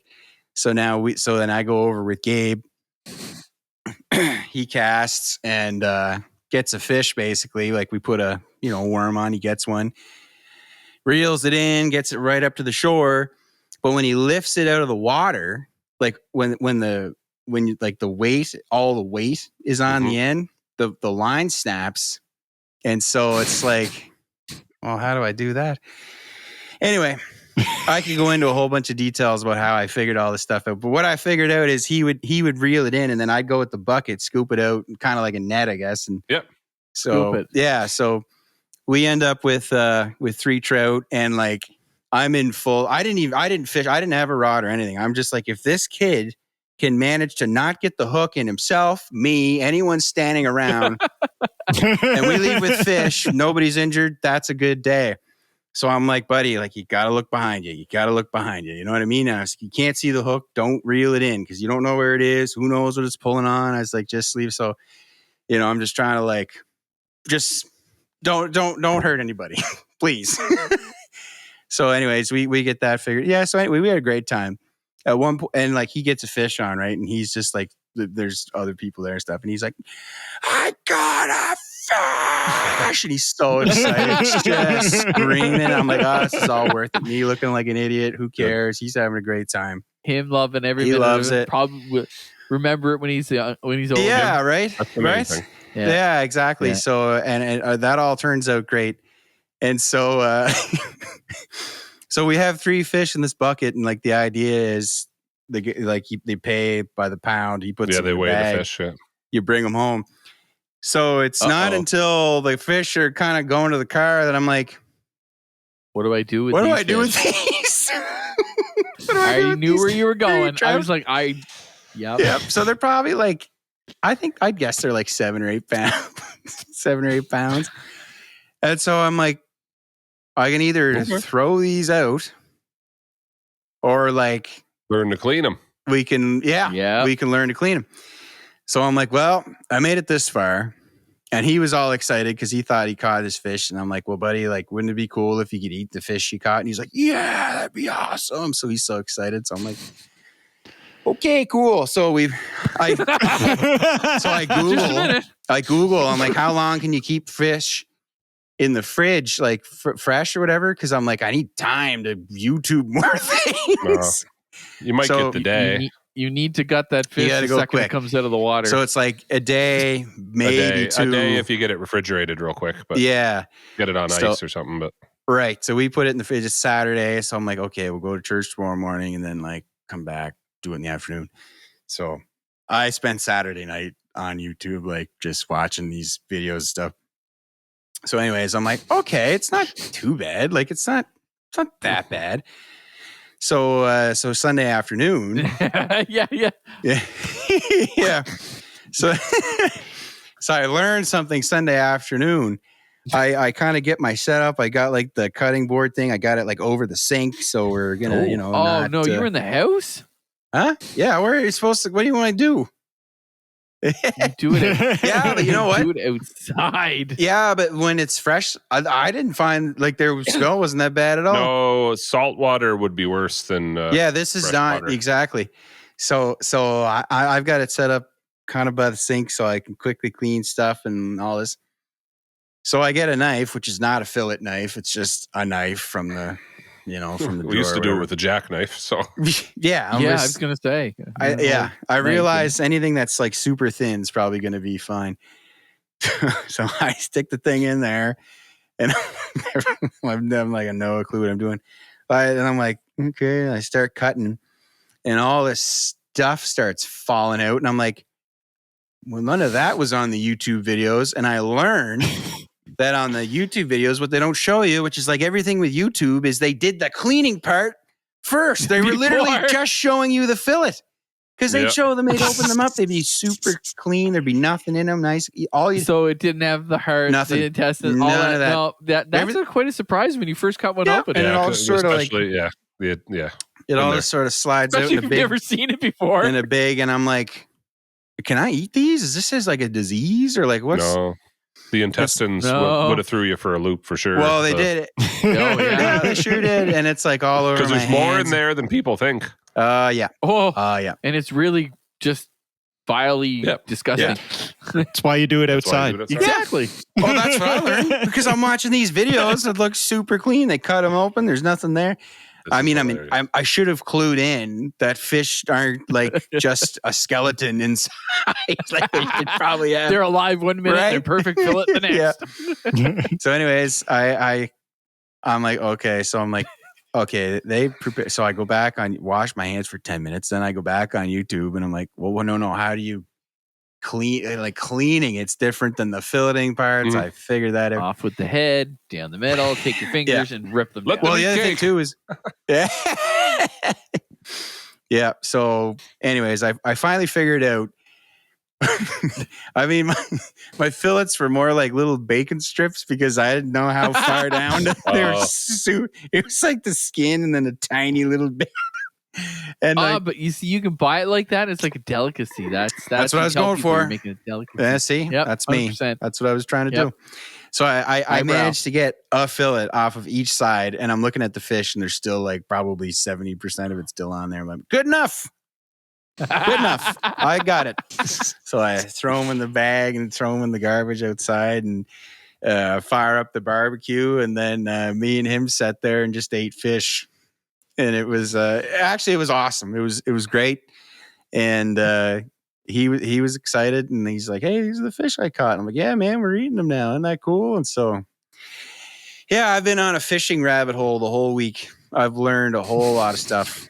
so then I go over with Gabe. He casts and gets a fish basically. Like we put a, worm on, he gets one, reels it in, gets it right up to the shore. But when he lifts it out of the water, like when you like the weight, all the weight is on the end, the line snaps. And so it's like, well, how do I do that? Anyway, I could go into a whole bunch of details about how I figured all this stuff out. But what I figured out is he would reel it in and then I'd go with the bucket, scoop it out, kind of like a net, I guess. And so, so we end up with 3 trout and like I'm in full, I didn't fish. I didn't have a rod or anything. I'm just like, if this kid can manage to not get the hook in himself, me, anyone standing around, and we leave with fish, nobody's injured, that's a good day. So I'm like, buddy, like you got to look behind you. You got to look behind you. You know what I mean? I was like, you can't see the hook. Don't reel it in because you don't know where it is. Who knows what it's pulling on? I was like, just leave. So, I'm just trying to like, just don't hurt anybody, please. So anyways, we get that figured. Yeah. So anyway, we had a great time at one point and like he gets a fish on, right? And he's just like, there's other people there and stuff. And he's like, I got a fish. And he's so excited, just screaming. I'm like, oh, this is all worth it. Me looking like an idiot. Who cares? He's having a great time. Him loving every minute. He loves it. Probably remember it when he's older. Yeah, right. Right. Yeah, exactly. Yeah. So, and that all turns out great. And so, So we have 3 fish in this bucket, and like the idea is they pay by the pound. He puts them they in the weigh bag. the fish. Yeah. You bring them home. So it's not until the fish are kind of going to the car that I'm like, What do I do with what do these I do with fish? these? What do I do I with knew these where you were going. trees, I was like, Yep. So they're probably like, I'd guess they're like 7 or 8 pounds. 7 or 8 pounds. And so I'm like, I can either throw these out or like Learn to clean them. we can learn to clean them. So I'm like, well, I made it this far. And he was all excited because he thought he caught his fish. And I'm like, well, buddy, like, wouldn't it be cool if you could eat the fish you caught? And he's like, yeah, that'd be awesome. So he's so excited. So I'm like, okay, cool. So I Google. Just a minute. I Google. I'm like, how long can you keep fish in the fridge, like fresh or whatever? Because I'm like, I need time to YouTube more things. You might get the day. You need to gut that fish the second it comes out of the water. So it's like a day, maybe 2. A day if you get it refrigerated real quick. But yeah, get it on ice or something. But right. So we put it in the fridge. It's Saturday. So I'm like, okay, we'll go to church tomorrow morning and then like come back, do it in the afternoon. So I spent Saturday night on YouTube, like just watching these videos and stuff. So anyways, I'm like, okay, it's not too bad. Like it's not that bad. So Sunday afternoon. yeah. Yeah. So I learned something Sunday afternoon. I kind of get my setup. I got like the cutting board thing. I got it like over the sink. So we're gonna, you were in the house? Huh? Yeah. Where are you supposed to? What do you want to do? You do it. Yeah, but you know what? Do it outside. Yeah, but when it's fresh, I didn't find like their smell wasn't that bad at all. No, salt water would be worse than. This is not water. Exactly. So I've got it set up kind of by the sink so I can quickly clean stuff and all this. So I get a knife, which is not a fillet knife. It's just a knife from the. From the we used to do it with a jackknife. So yeah, I was gonna say. I realize anything that's like super thin is probably going to be fine. So I stick the thing in there, and I'm like, I no clue what I'm doing. And I'm like, okay. I start cutting, and all this stuff starts falling out, and I'm like, well, none of that was on the YouTube videos, and I learned. That on the YouTube videos, what they don't show you, which is like everything with YouTube, is they did the cleaning part first. They were literally just showing you the fillet. Because they'd show them, they'd open them up, they'd be super clean, there'd be nothing in them, nice. So it didn't have the heart, the intestines, all that. No, that's quite a surprise when you first cut one open. And it all sort of like... It all just sort of slides out in a big... You've never seen it before. In a big, and I'm like, can I eat these? Is this like a disease? Or like, what's... No. The intestines would have threw you for a loop for sure. Well, they did it. Yeah, they sure did. And it's like all over my hands. Because there's more in there than people think. Yeah. Yeah. And it's really just vilely disgusting. Yeah. That's why you do it outside. Exactly. Well, that's what I learned. Because I'm watching these videos that look super clean. They cut them open. There's nothing there. I should have clued in that fish aren't like just a skeleton inside. Like they should probably have. They're alive 1 minute, they're perfect fillet the next. Yeah. So, anyways, I'm like, okay. So I'm like, okay, they prepare. So I go back wash my hands for 10 minutes. Then I go back on YouTube and I'm like, well, no. How do you clean? Like cleaning, it's different than the filleting parts. I figured that out. Off with the head, down the middle, take your fingers and rip them down. Well, the other thing too is, yeah. So, anyways, I finally figured out. I mean, my fillets were more like little bacon strips because I didn't know how far down they were. It was like the skin and then a tiny little bit. And but you see, you can buy it like that. It's like a delicacy. That's what I was going for. Making a delicacy. Yeah, see, that's me. 100%. That's what I was trying to do. So I managed to get a fillet off of each side, and I'm looking at the fish, and there's still like probably 70% of it still on there. I'm like, good enough. Good enough. I got it. So I throw them in the bag and throw them in the garbage outside, and fire up the barbecue, and then me and him sat there and just ate fish. And it was actually it was awesome. It was great, and he was excited, and he's like, "Hey, these are the fish I caught." And I'm like, "Yeah, man, we're eating them now. Isn't that cool?" And so, yeah, I've been on a fishing rabbit hole the whole week. I've learned a whole lot of stuff.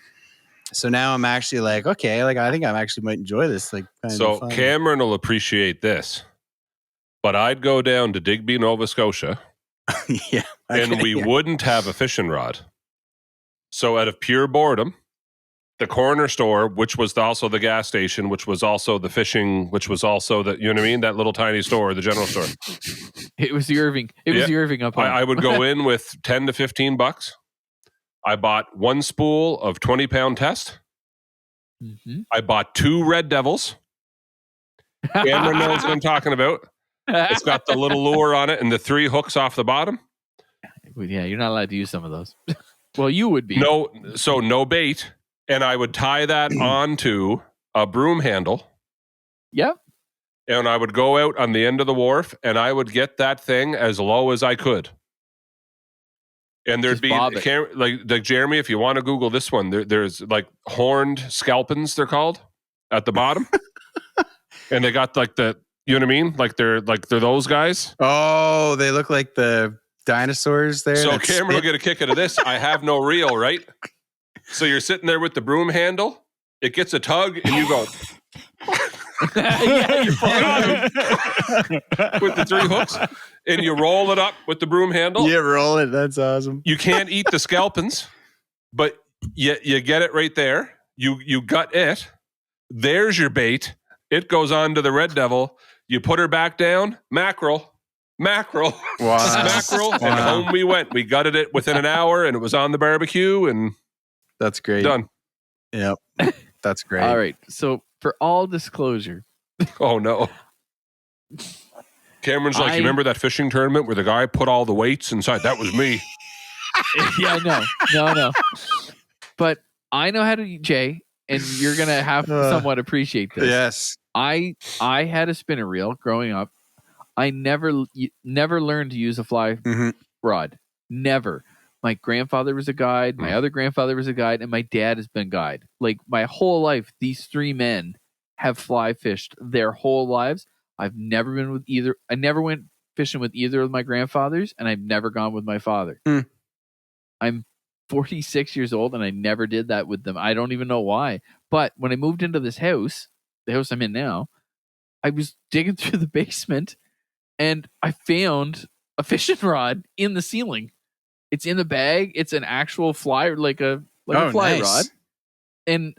So now I'm actually like, okay, like I think I actually might enjoy this. Like, kind So of fun. Cameron will appreciate this, but I'd go down to Digby, Nova Scotia, yeah, and we wouldn't have a fishing rod. So out of pure boredom, the corner store, which was also the gas station, which was also the fishing, which was also the, you know what I mean? That little tiny store, the general store. It was the Irving. It was the Irving up home. I would go in with 10 to 15 bucks. I bought one spool of 20-pound test. Mm-hmm. I bought 2 Red Devils. Cameron knows what I'm talking about. It's got the little lure on it and the 3 hooks off the bottom. Yeah, you're not allowed to use some of those. Well, you would be. No bait. And I would tie that onto a broom handle. Yep. And I would go out on the end of the wharf and I would get that thing as low as I could. And there'd Just be, like Jeremy, if you want to Google this one, there's like horned scalpins, they're called, at the bottom. And they got like the, you know what I mean? Like they're those guys. Oh, they look like the dinosaurs there. So Cameron will get a kick out of this. I have no reel, right? So you're sitting there with the broom handle. It gets a tug, and you go. Yeah, you fall with the 3 hooks, and you roll it up with the broom handle. Yeah, roll it. That's awesome. You can't eat the scalpins, but you get it right there. You gut it. There's your bait. It goes on to the Red Devil. You put her back down. Mackerel. Wow. Mackerel. And home we went. We gutted it within an hour, and it was on the barbecue, and that's great. Done. Yep. That's great. All right. So for all disclosure. Oh, no. Cameron's like, you remember that fishing tournament where the guy put all the weights inside? That was me. Yeah, no. But I know how to eat, Jay, and you're going to have to somewhat appreciate this. Yes. I had a spinner reel growing up. I never learned to use a fly rod. Never. My grandfather was a guide. My other grandfather was a guide, and my dad has been a guide. Like my whole life, these 3 men have fly fished their whole lives. I've never been with either. I never went fishing with either of my grandfathers, and I've never gone with my father. I'm 46 years old, and I never did that with them. I don't even know why. But when I moved into this house, the house I'm in now, I was digging through the basement, and I found a fishing rod in the ceiling. It's in the bag. It's an actual fly, like a fly rod. And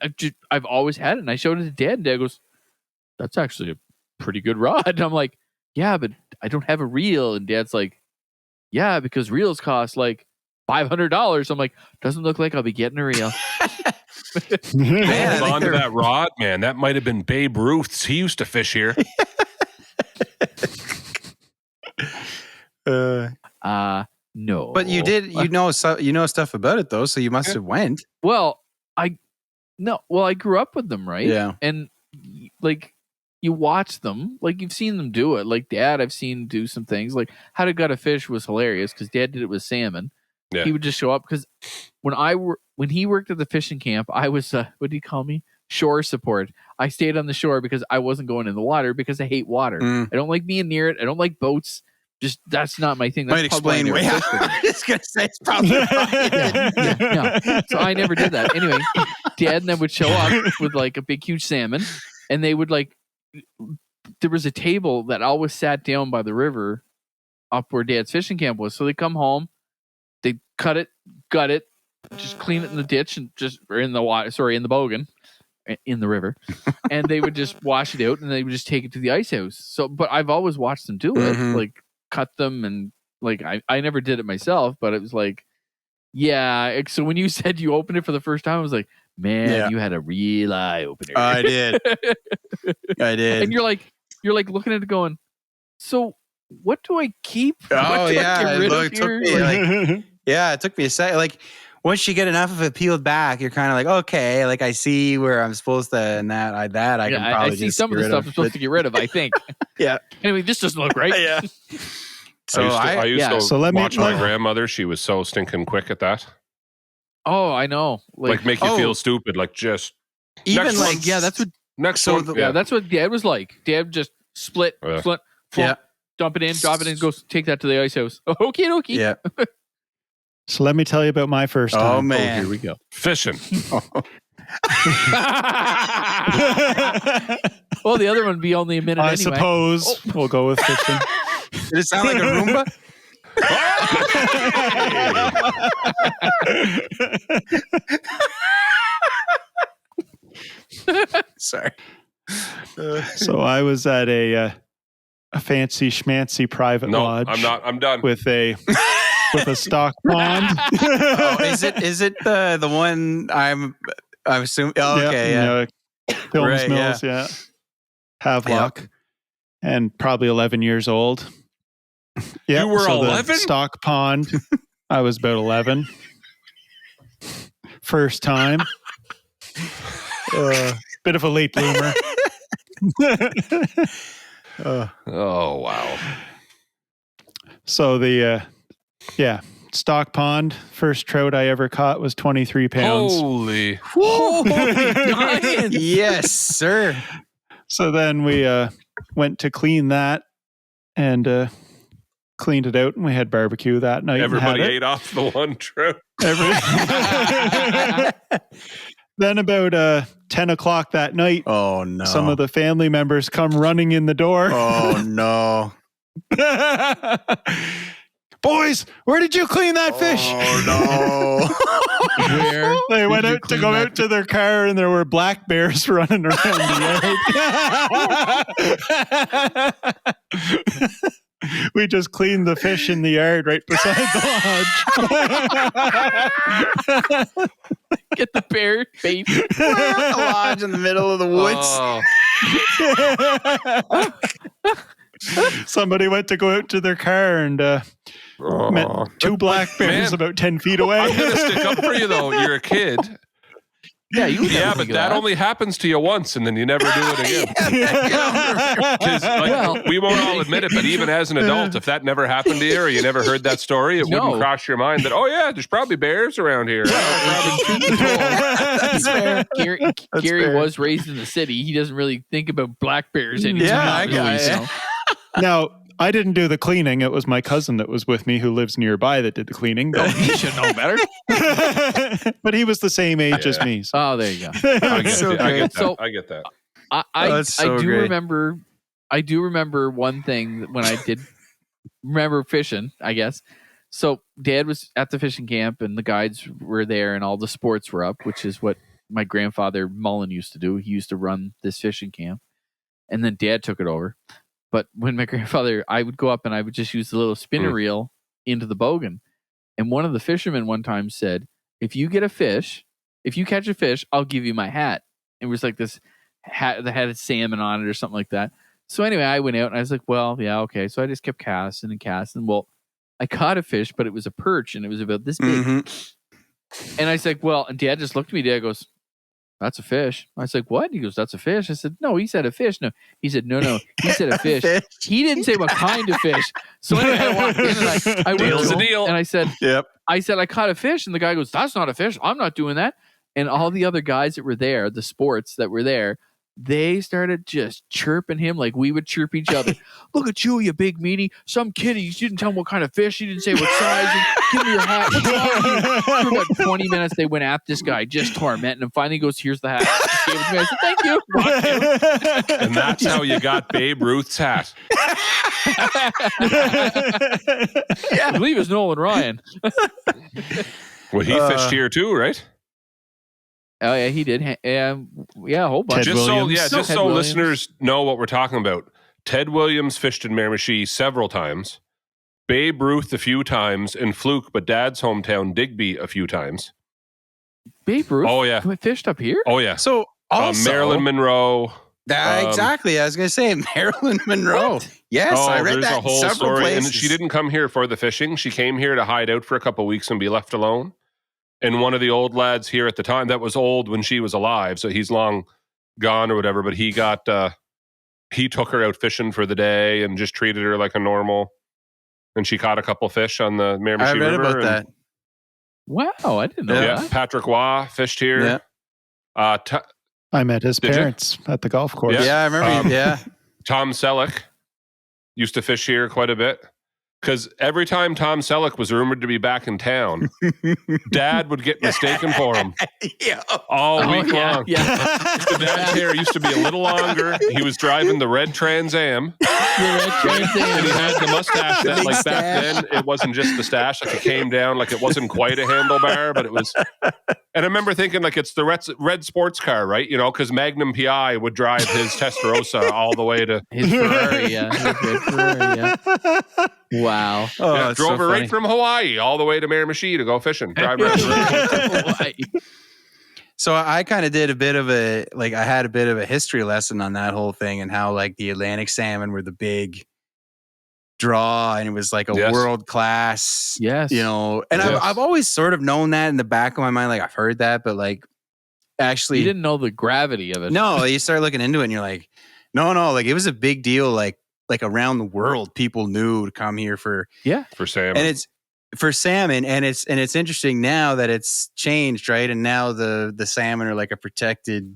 I've always had it. And I showed it to Dad, and Dad goes, "That's actually a pretty good rod." And I'm like, "Yeah, but I don't have a reel." And Dad's like, "Yeah, because reels cost like $500. I'm like, "Doesn't look like I'll be getting a reel." Man, hold on to that rod, man. That might have been Babe Ruth's. He used to fish here. No, but you did. You know stuff about it though, so you must have went. Well, I grew up with them, right? Yeah, and like you watch them, like you've seen them do it. Like Dad, I've seen do some things. Like how to gut a fish was hilarious because Dad did it with salmon. Yeah. He would just show up because when he worked at the fishing camp, I was what do you call me? Shore support. I stayed on the shore because I wasn't going in the water because I hate water. I don't like being near it. I don't like boats. Just that's not my thing. That's might explain why. I was gonna say it's probably no. So I never did that. Anyway, Dad and them would show up with like a big huge salmon, and they would like. There was a table that always sat down by the river, up where Dad's fishing camp was. So they come home, they cut it, gut it, just clean it in the ditch and or in the water. Sorry, in the bogan. In the river, and they would just wash it out, and they would just take it to the ice house. So, but I've always watched them do it, like cut them, and like I never did it myself, but it was like, yeah. So when you said you opened it for the first time, I was like, man, you had a real eye opener. I did, and you're like looking at it, going, so what do I keep? Oh yeah, it took me a second, like. Once you get enough of it peeled back, you're kind of like, okay, like I see where I'm supposed to, and I can probably I see some of the stuff I'm supposed to get rid of, I think. Yeah. Anyway, this doesn't look right. Yeah. So I used to watch my grandmother. She was so stinking quick at that. Oh, I know. Like make you feel stupid. Like just even like that's what that's what Dad was like. Dad just split, dump it in, drop it in, go take that to the ice house. Okay. Yeah. So let me tell you about my first Oh, time. man. Here we go. Fishing. Well, the other one would be only a minute I anyway. suppose we'll go with fishing. Did it sound like a Roomba? Sorry. So I was at a fancy schmancy private No, lodge. I'm not. I'm done. with a stock pond. Oh, is it the one I'm assuming? Oh, okay, yeah. Films Right, Mills, yeah. Havelock, and probably 11 years old. Yeah, You were so the 11? stock pond. I was about 11. First time. Bit of a late bloomer. Oh, wow. So the stock pond, first trout I ever caught was 23 pounds. Holy. Yes, sir. So then we went to clean that and cleaned it out, and we had barbecue that night. Everybody and had ate off the one trout. Then about 10 o'clock that night, Oh, no. some of the family members come running in the door. Oh, no. Boys, where did you clean that fish? Oh, no. Where They went did you out to clean go that out to their car, and there were black bears running around the yard. We just cleaned the fish in the yard right beside the lodge. Get the bear bait. The lodge in the middle of the woods. Oh. Somebody went to go out to their car and met two black bears Man. about 10 feet away. I'm going to stick up for you, though. You're a kid. Yeah, you would never Yeah, think but of that only happens to you once, and then you never do it again. 'Cause, like, Well- we won't all admit it, but even as an adult, if that never happened to you or you never heard that story, it No. wouldn't cross your mind that, oh, yeah, there's probably bears around here. That's fair. Gary fair. was raised in the city. He doesn't really think about black bears anymore. Yeah, I really, got it. so. Now, I didn't do the cleaning. It was my cousin that was with me who lives nearby that did the cleaning. But, He should know better. but he was the same age as Yeah. me. So. Oh, there you go. I get, So it. I great. get that. So- I get that. I That's so do great. remember. I do remember one thing when I did remember fishing. I guess so. Dad was at the fishing camp, and the guides were there, and all the sports were up, which is what my grandfather Mullen used to do. He used to run this fishing camp, and then Dad took it over. But when my grandfather, I would go up and I would just use the little spinner reel into the bogan. And one of the fishermen one time said, if you catch a fish, I'll give you my hat. It was like this hat that had a salmon on it or something like that. So anyway, I went out and I was like, well, yeah, okay. So I just kept casting and casting. Well, I caught a fish, but it was a perch and it was about this big. Mm-hmm. And I was like, well, and Dad just looked at me. Dad goes, that's a fish. I was like, what? He goes, that's a fish. I said, no, he said a fish. No, he said, no, he said a fish. He didn't say what kind of fish. So anyway, I walked in and I went Deal's to a him deal. and I said, Yep. I caught a fish. And the guy goes, that's not a fish. I'm not doing that. And all the other guys that were there, the sports that were there, they started just chirping him like we would chirp each other. Look at you, you big meaty. Some kid, you didn't tell him what kind of fish. You didn't say what size. And give me your hat. What's wrong with you? For about 20 minutes, they went at this guy, just tormenting him. Finally, he goes, here's the hat. Just gave it to me. I said, thank you. Walked out. And that's how you got Babe Ruth's hat. I believe it's Nolan Ryan. Well, he fished here too, right? Oh, yeah, he did. Yeah, a whole bunch. Ted Just Williams. so Ted Williams. listeners know what we're talking about. Ted Williams fished in Miramichi several times. Babe Ruth a few times, and Fluke, but Dad's hometown, Digby, a few times. Babe Ruth? Oh, yeah. Fished up here? Oh, yeah. So also, Marilyn Monroe. exactly. I was going to say Marilyn Monroe. Yes, I read there's that a whole in several story. places. And she didn't come here for the fishing. She came here to hide out for a couple of weeks and be left alone. And one of the old lads here at the time, that was old when she was alive, so he's long gone or whatever, but he took her out fishing for the day and just treated her like a normal. And she caught a couple fish on the Miramichi I read River. about and, that. Wow, I didn't know Yeah, that. Patrick Waugh fished here. Yeah. I met his Did you? parents at the golf course. Yeah. Yeah, I remember. Yeah. Tom Selleck used to fish here quite a bit. Because every time Tom Selleck was rumored to be back in town, Dad would get mistaken for him all week long. Yeah. The dad's hair used to be a little longer. He was driving the red Trans Am. And he had the mustache that, like, back then, it wasn't just the stash. Like, it came down, like, it wasn't quite a handlebar, but it was. And I remember thinking, like, it's the red sports car, right? You know, because Magnum PI would drive his Testarossa all the way to His Ferrari, yeah. Wow. Oh, drove it's so her right funny. from Hawaii all the way to Miramichi to go fishing. Drive her around. So I kind of did a bit of I had a bit of a history lesson on that whole thing and how, like, the Atlantic salmon were the big draw, and it was like a Yes. world class, Yes. you know. And Yes. I've always sort of known that in the back of my mind, like I've heard that, but like actually, You didn't know the gravity of it. no, you start looking into it, and you're like, no, like it was a big deal, like around the world, people knew to come here for salmon. and it's for salmon, and it's interesting now that it's changed, right? And now the salmon are like a protected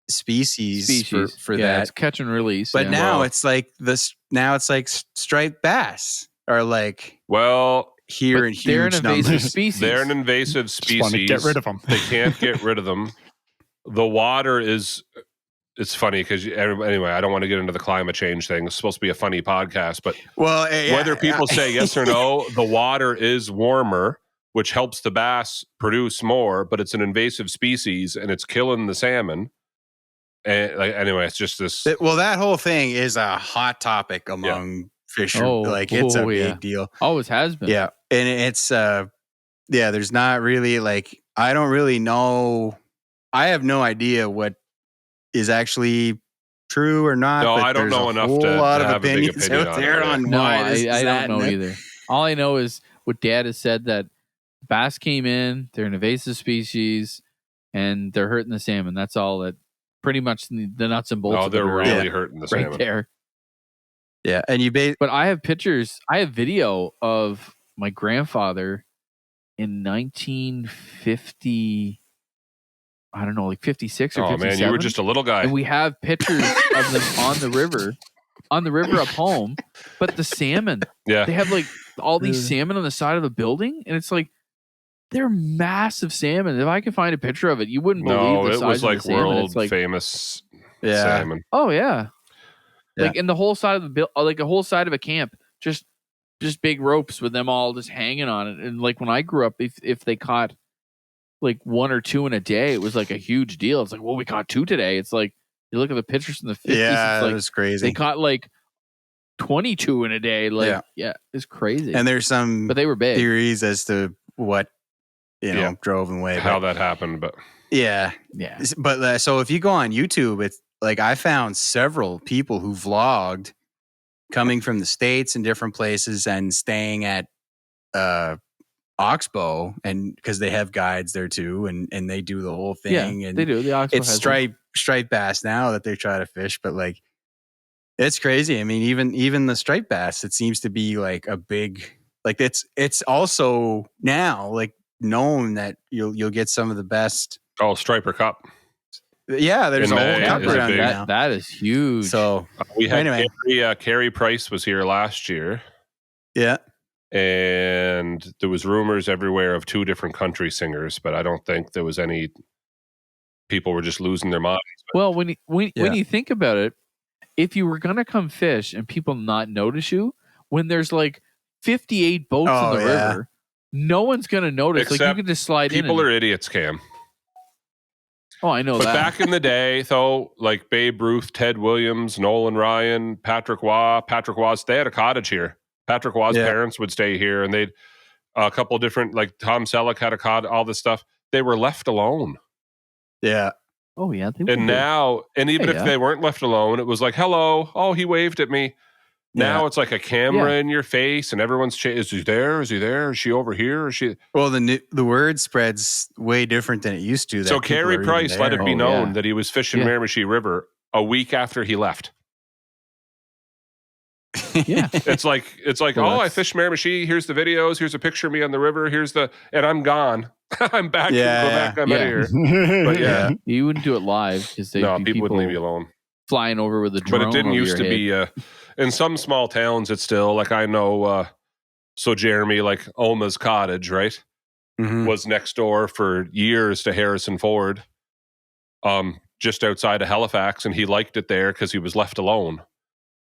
species for yeah, that. it's catch and release. But yeah. now Well- it's like this. Now it's like striped bass are like well, here But in they're an huge invasive numbers. species. they're an invasive Just want to species. get rid of them. They can't get rid of them. The water is. It's funny because anyway, I don't want to get into the climate change thing. It's supposed to be a funny podcast, but Well, whether people say yes or no, the water is warmer, which helps the bass produce more, but it's an invasive species and it's killing the salmon. And like, anyway, it's just this. well, that whole thing is a hot topic among fishermen. Oh, like it's a oh, big yeah. deal. Always has been. Yeah, and it's there's not really like I don't really know. I have no idea what is actually true or not. No, but I don't there's know a enough whole to lot of have a big opinions opinion out on there it, yeah. on No, why this is I that don't know and that. either. All I know is what Dad has said, that bass came in, they're an invasive species, and they're hurting the salmon. That's all that pretty much the nuts and bolts Oh, of it they're are really all hurting the right salmon. there. Yeah, and you But I have pictures, I have video of my grandfather in 1950, I don't know, like 56 or Oh 57. man, you were just a little guy. And we have pictures of them on the river up home. But the salmon, Yeah, they have like all these salmon on the side of the building, and it's like they're massive salmon. If I could find a picture of it, you wouldn't believe no, the it size was of the like salmon. world It's like, famous Yeah. salmon. oh yeah, Yeah. like in the whole side of the like a whole side of a camp, just big ropes with them all just hanging on it. And like when I grew up, if they caught like one or two in a day, it was like a huge deal. It's like, well, we caught two today. It's like you look at the pictures from the 50s. Yeah, it's it like was crazy. they caught like 22 in a day. Like, yeah it's crazy. And there's some but they were big. theories as to what Yeah. drove them away. How but that happened, but yeah, Yeah. but so if you go on YouTube, it's like I found several people who vlogged coming from the States and different places and staying at Oxbow, and because they have guides there too, and they do the whole thing. Yeah, and they do. The Oxbow it's has them. striped bass now that they try to fish, but like it's crazy. I mean, even the striped bass, it seems to be like a big like it's also now like known that you'll get some of the best. Striper Cup. Yeah, there's In a whole May cup is a around big- there now. That is huge. So We had Anyway. Carrie Price was here last year, yeah, and there was rumors everywhere of two different country singers, but I don't think there was any. People were just losing their minds. well, when Yeah. you think about it, if you were gonna come fish and people not notice you, when there's like 58 boats Oh, in the yeah. river, no one's gonna notice. Like you Except can just slide People in. are idiots, Cam. Oh, I know But that. back in the day, though, like Babe Ruth, Ted Williams, Nolan Ryan, Patrick Waugh's, they had a cottage here. Patrick Waugh's Yeah. parents would stay here, and they'd a couple different, like Tom Selleck had a cottage, all this stuff. They were left alone. yeah. Oh yeah, they And would. now, and even Yeah, if yeah. they weren't left alone, it was like, hello, oh, he waved at me. Now Yeah. it's like a camera Yeah. in your face, and everyone's is he there? Is he there? Is she over here? Is she? Well, the word spreads way different than it used to. That So people Carey are even Price let it there. be Oh, known yeah. that he was fishing Yeah. Miramichi River a week after he left. Yeah. It's like, Well, oh, I that's- fished Miramichi. Here's the videos. Here's a picture of me on the river. And I'm gone. I'm back in Yeah, Quebec. I'm yeah. out of here. But yeah, You wouldn't do it live because no, people wouldn't leave you alone. flying over with a drone. But it didn't over used your to head. be. in some small towns, it's still like I know. So Jeremy, like Oma's cottage, right, was next door for years to Harrison Ford, just outside of Halifax, and he liked it there because he was left alone.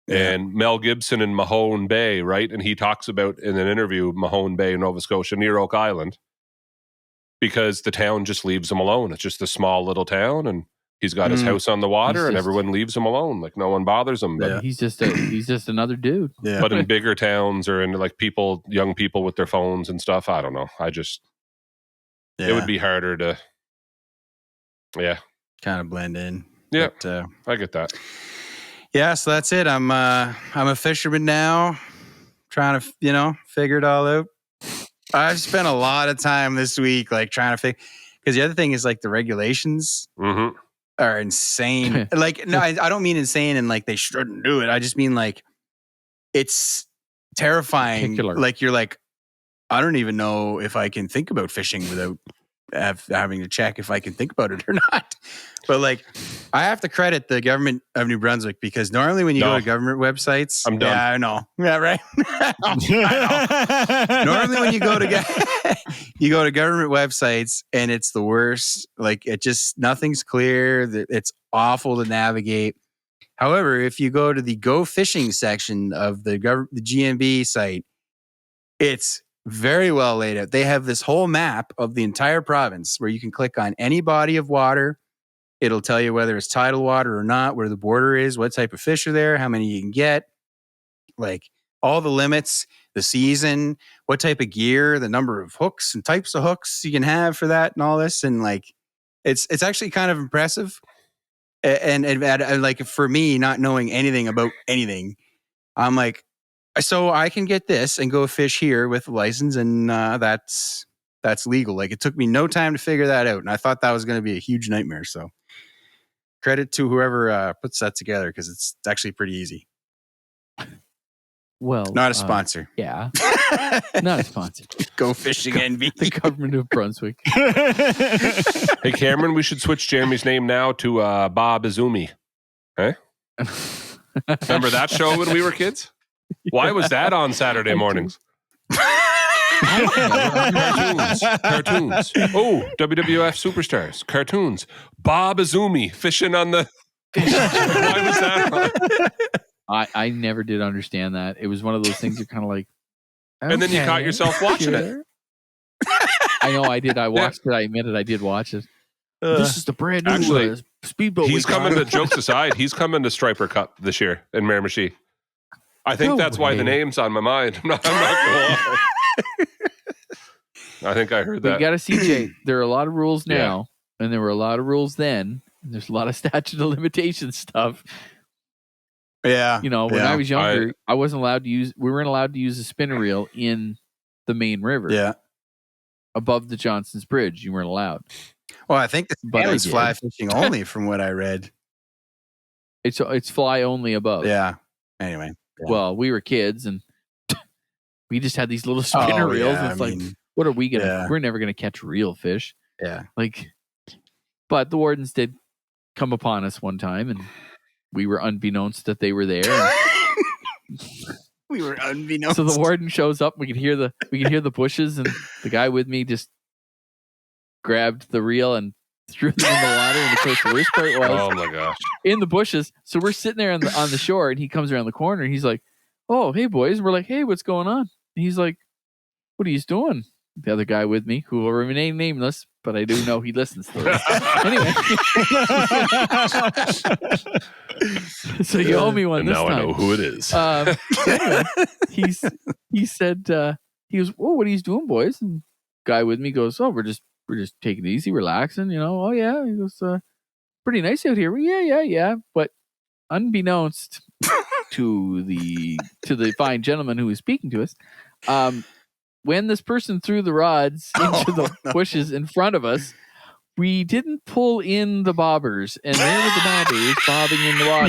Yeah. And Mel Gibson in Mahone Bay, right, and he talks about in an interview Mahone Bay, Nova Scotia, near Oak Island, because the town just leaves him alone. It's just a small little town, and he's got his house on the water, and everyone leaves him alone. Like no one bothers him. But He's just another dude. Yeah. but in bigger towns or in like young people with their phones and stuff, I don't know. It would be harder to, kind of blend in. Yeah, But, I get that. yeah, so that's it. I'm a fisherman now, trying to figure it all out. I've spent a lot of time this week like trying to figure, because the other thing is like the regulations are insane. Like no, I don't mean insane and like they shouldn't do it. I just mean like it's terrifying. Particular. Like you're like, I don't even know if I can think about fishing without having to check if I can think about it or not. But like, I have to credit the government of New Brunswick, because normally when you go to government websites, I'm done. Yeah, I know. Yeah, right. I know. Normally when you go to government websites and it's the worst. Like it just nothing's clear. It's awful to navigate. However, if you go to the Go Fishing section of the GNB site, it's very well laid out. They have this whole map of the entire province where you can click on any body of water. It'll tell you whether it's tidal water or not, where the border is, what type of fish are there, how many you can get, like all the limits, the season, what type of gear, the number of hooks and types of hooks you can have for that and all this. And like, it's actually kind of impressive. And like for me, not knowing anything about anything, I'm like, so I can get this and go fish here with a license, and that's legal. Like it took me no time to figure that out, and I thought that was going to be a huge nightmare. So credit to whoever puts that together, because it's actually pretty easy. Well, Not a sponsor. Yeah, not a sponsor. Go Fishing NB. The government of Brunswick. Hey, Cameron, we should switch Jeremy's name now to Bob Izumi. Eh? Remember that show when we were kids? Why was that on Saturday mornings? Cartoons. Oh, WWF superstars. Cartoons. Bob Izumi fishing on the... Why was that on? I never did understand that. It was one of those things you're kind of like... Okay, and then you caught yourself watching it. I know I did. I watched it. I admit it. I did watch it. This is the brand new Actually, speedboat. He's coming to, jokes aside, he's coming to Striper Cup this year in Miramichi. I think that's why the name's on my mind. I'm not going to lie. I think I heard that. You got to see, Jay, there are a lot of rules now, and there were a lot of rules then. And there's a lot of statute of limitations stuff. Yeah. You know, when I was younger, I wasn't allowed to use, we weren't allowed to use a spinner reel in the main river. Yeah. Above the Johnson's Bridge. You weren't allowed. Well, I think it's fly fishing only from what I read. It's fly only above. Yeah. Anyway. Yeah. Well, we were kids and we just had these little spinner reels. Yeah, it's what are we going to, we're never going to catch real fish. Yeah. But the wardens did come upon us one time and we were unbeknownst that they were there. We were unbeknownst. So the warden shows up. We could hear the bushes, and the guy with me just grabbed the reel and threw them in the water. And of course, the worst part was, oh my gosh, in the bushes. So we're sitting there on the shore, and he comes around the corner, and he's like, "Oh, hey boys." And we're like, "Hey, what's going on?" And he's like, "What are you doing?" The other guy with me, who will remain nameless, but I do know he listens to this. Anyway. So you owe me one this time. Now I know who it is. Anyway, he said, he goes, "Oh, what are you doing, boys?" And guy with me goes, "Oh, we're just taking it easy, relaxing, you know." "Oh, yeah." He goes, "Pretty nice out here." "Well, yeah. But unbeknownst to the fine gentleman who was speaking to us, when this person threw the rods into the bushes in front of us, we didn't pull in the bobbers, and there were the bobbers bobbing in the water.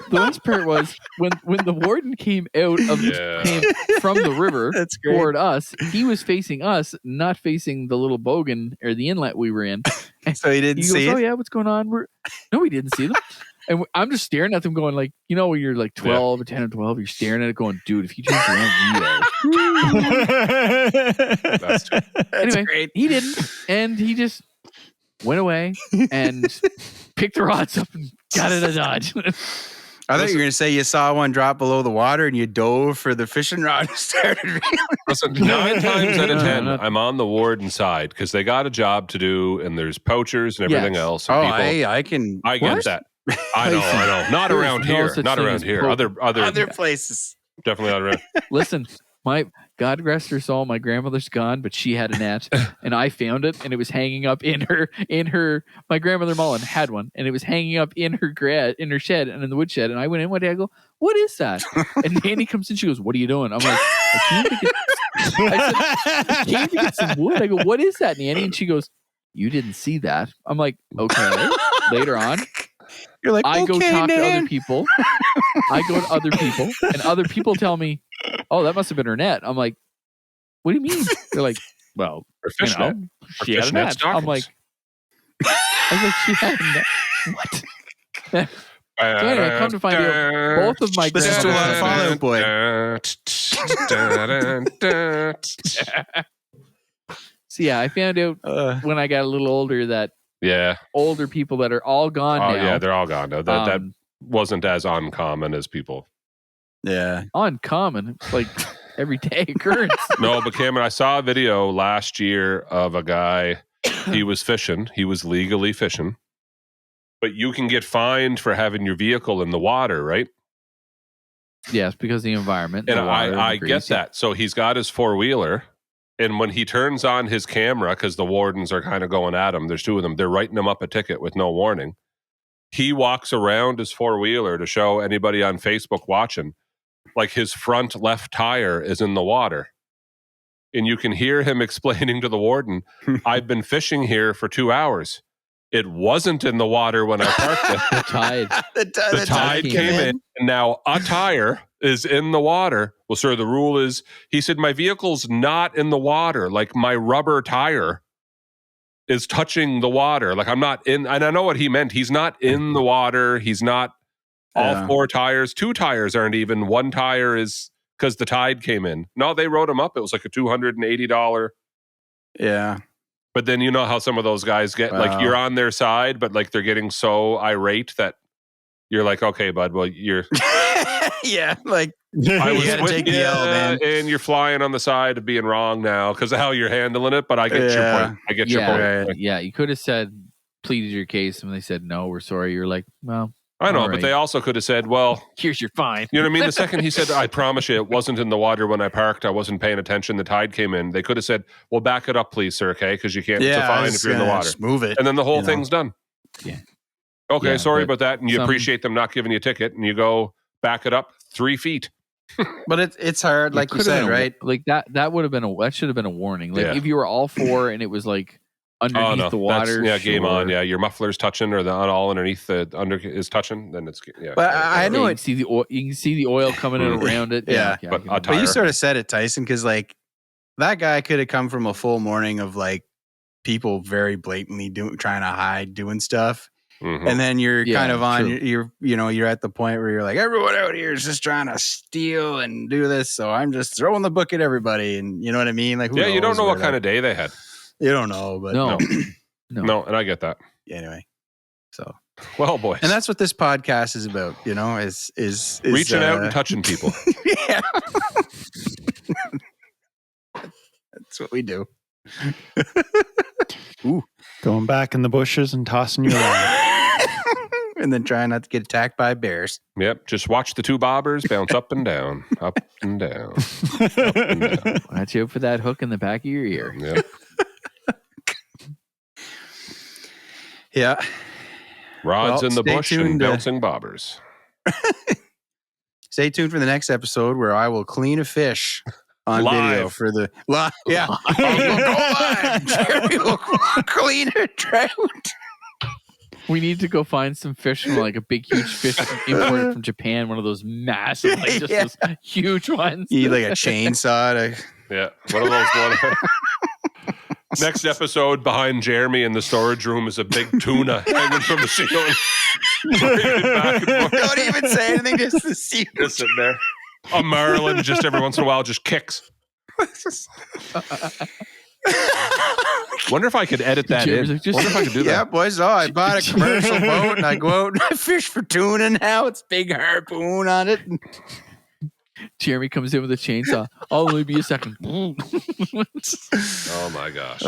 The worst part was when the warden came out came from the river toward us, he was facing us, not facing the little bogan or the inlet we were in. So he didn't see goes, it? "Oh yeah, what's going on?" No, we didn't see them. And I'm just staring at them going like, you know, when you're like 12 or 10 or 12, you're staring at it going, dude, if you turn around, That's anyway, great. he didn't. And he just went away and picked the rods up and got it a Dodge. I thought you were going to say you saw one drop below the water and you dove for the fishing rod and started reeling. Listen, 9 times out of 10, No. I'm on the warden side because they got a job to do and there's poachers and everything Yes. else. And Oh, people, I can. I get What? that. I know. Not There's around no here. such Not thing around as here. poach- Other places. definitely not around. Listen, my God rest her soul, my grandmother's gone, but she had a net and I found it and it was hanging up in her my grandmother Mullen had one and it was hanging up in her shed and in the woodshed. And I went in one day, I go, what is that? And Nanny comes in, she goes, what are you doing? I'm like, I came to get some wood. I go, what is that, Nanny? And she goes, you didn't see that. I'm like, okay. Later on, You're like, I go okay, talk to other man. people. I go to other people, and other people tell me, "Oh, that must have been her net." I'm like, "What do you mean?" They're like, "Well, Or you fish know, net. Or she had a fish net net." stockings. I'm like, "I was like, she had a net." What? So anyway, come to find out, both of my Listen to a lot of grandmothers. Fall Out Boy. So yeah, I found out when I got a little older that Yeah. older people that are all gone Oh, now. yeah. They're all gone now. That um, wasn't as uncommon as people. Yeah. uncommon. It's like everyday occurrence. No, but Cameron, I saw a video last year of a guy. He was fishing. He was legally fishing. But you can get fined for having your vehicle in the water, right? Yes, because of the environment. And the water, I the get grease. that. So he's got his 4-wheeler. And when he turns on his camera, because the wardens are kind of going at him, there's 2 of them, they're writing him up a ticket with no warning. He walks around his 4-wheeler to show anybody on Facebook watching, like his front left tire is in the water. And you can hear him explaining to the warden, I've been fishing here for 2 hours. It wasn't in the water when I parked it. The tide. The tide came in, and now a tire is in the water. Well, sir, the rule is, he said, my vehicle's not in the water. Like my rubber tire is touching the water. Like I'm not in, and I know what he meant. He's not in the water. He's not all 4 tires. 2 tires aren't even. 1 tire is because the tide came in. No, they wrote him up. It was like a $280. Yeah. But then you know how some of those guys get, like you're on their side, but like they're getting so irate that you're like, okay, bud, well, you're... Yeah, like, I was gotta with take the you, L, man. and you're flying on the side of being wrong now because of how you're handling it, but I get your point. I get your point. Right. Yeah, you could have said, pleaded your case, and they said, no, we're sorry. You're like, well, I know, all but right. they also could have said, well... Here's your fine. You know what I mean? The second he said, I promise you, it wasn't in the water when I parked. I wasn't paying attention. The tide came in. They could have said, well, back it up, please, sir, okay? Because you can't. It's a fine if you're in the water. Just move it. And then the whole you know. thing's done. Yeah. Okay, Yeah, sorry but about that. And you some- appreciate them not giving you a ticket, and you go back it up 3 feet. But it's hard, like you could have said, been right? Like that would have been that should have been a warning. Like Yeah. if you were all 4 and it was like underneath the water. That's, game sure. on. Yeah, your muffler's touching, or the all underneath the under is touching. Then it's But I know you it. can see the oil. You can see the oil coming in around it. Yeah. I But can- a But you tire. sort of said it, Tyson, because like that guy could have come from a full morning of like people very blatantly trying to hide doing stuff. Mhm. And then you're Yeah, kind of on, true. you're at the point where you're like, everyone out here is just trying to steal and do this. So I'm just throwing the book at everybody. And you know what I mean? Like, who Yeah, you don't knows know what where kind that- of day they had. you don't know, but No. No, and I get that. anyway. So, Well, boys, and that's what this podcast is about, you know, is reaching out and touching people. yeah. That's what we do. Going back in the bushes and tossing your line. And then trying not to get attacked by bears. Yep, just watch the 2 bobbers bounce up and down, up and down, up and down. Watch out for that hook in the back of your ear. Yep. Yeah. Rods Well, in the stay bush and tuned, bouncing bobbers. Stay tuned for the next episode where I will clean a fish on Live. video for the live. Yeah. We'll go live. Jerry will clean a trout. We need to go find some fish from like a big, huge fish imported from Japan. One of those massive, like just Yeah. those huge ones. You need like a chainsaw to Yeah, one of those. Next episode, behind Jeremy in the storage room is a big tuna hanging from the ceiling. Don't even say anything, just the scene. Just sitting there. A marlin just every once in a while just kicks. Wonder if I could edit that in. Like, Wonder if I could do that. Yeah, boys. Oh, I bought a commercial boat and I go out and I fish for tuna now. It's big harpoon on it. Jeremy comes in with a chainsaw. Oh, only be a second. Oh my gosh.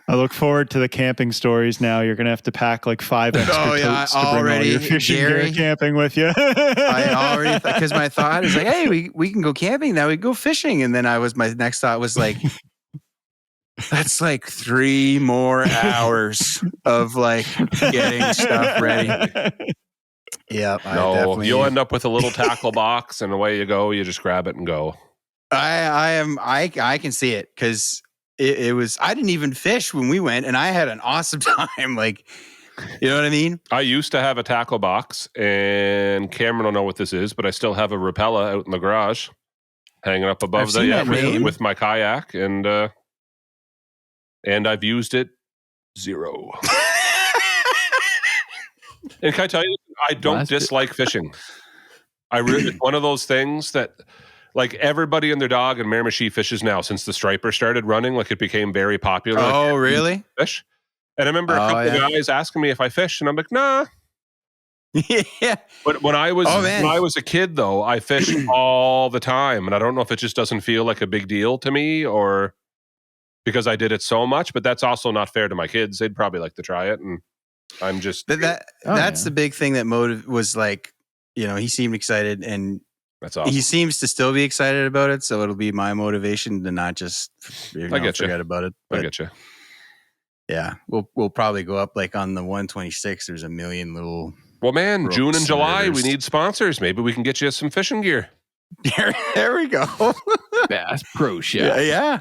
I look forward to the camping stories now. You're going to have to pack like 5 extra totes to bring all your fishing gear camping with you. I already, because my thought is like, hey, we can go camping now. We go fishing. And then my next thought was like, that's like 3 more hours of like getting stuff ready. Yeah, no, you'll end up with a little tackle box and away you go. You just grab it and go. I can see it because it was, I didn't even fish when we went and I had an awesome time. Like, you know what I mean? I used to have a tackle box and Cameron will know what this is, but I still have a Rapella out in the garage hanging up above with my kayak and I've used it 0. And can I tell you, I don't dislike fishing. It's one of those things that like everybody and their dog in Miramichi fishes now since the striper started running. Like it became very popular. Oh, really? Fish. And I remember a couple of guys asking me if I fish, and I'm like, nah. Yeah. But when I was a kid, though, I fished all the time, and I don't know if it just doesn't feel like a big deal to me, or because I did it so much. But that's also not fair to my kids. They'd probably like to try it, and I'm just that's the big thing that was like, you know, he seemed excited, and that's awesome. He seems to still be excited about it, so it'll be my motivation to not just forget about it. But, I get you. Yeah, we'll probably go up like on the 126. There's a million little. Well, man, June and July, we need sponsors. Maybe we can get you some fishing gear. There we go. Bass Pro Shop. Yeah.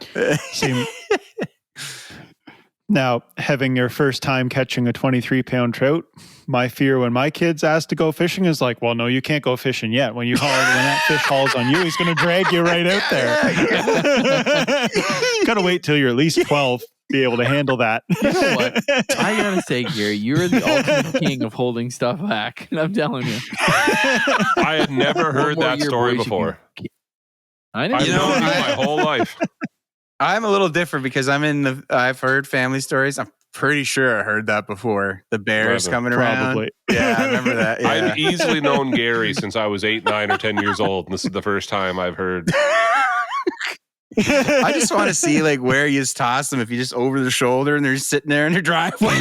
Now, having your first time catching a 23-pound trout, my fear when my kids ask to go fishing is like, well, no, you can't go fishing yet. When that fish hauls on you, he's going to drag you right out there. Got to wait till you're at least 12 to be able to handle that. You know what? I got to say, Gary, you're the ultimate king of holding stuff back. And I'm telling you. I had never heard that story before. I know. My whole life. I'm a little different because I've heard family stories. I'm pretty sure I heard that before. The bears coming around. Probably. Yeah, I remember that. Yeah. I've easily known Gary since I was 8, 9, or 10 years old. And this is the first time I've heard. I just want to see like where you just toss them. If you just over the shoulder and they're just sitting there in their driveway.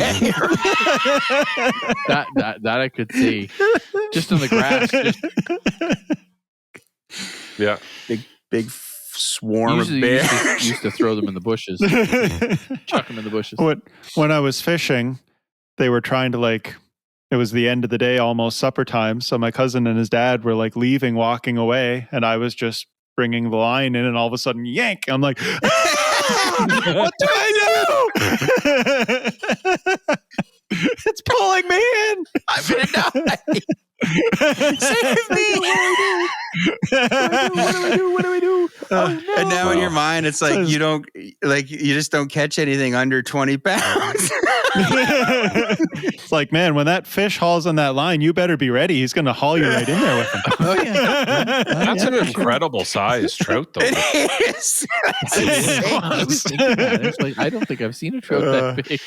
that I could see. Just in the grass. Yeah. Big swarm of bears. Used to throw them in the bushes. Chuck them in the bushes. When I was fishing, they were trying to it was the end of the day, almost supper time. So my cousin and his dad were like walking away, and I was just bringing the line in, and all of a sudden, yank! I'm like, what do I do? It's pulling me in. I'm gonna die. Save me! What do we do? Oh, no. And now in your mind, it's like you just don't catch anything under 20 pounds. It's like, man, when that fish hauls on that line, you better be ready. He's going to haul you right in there with him. Oh yeah, that's an incredible size trout, though. It is. I was thinking that. It's like, I don't think I've seen a trout that big.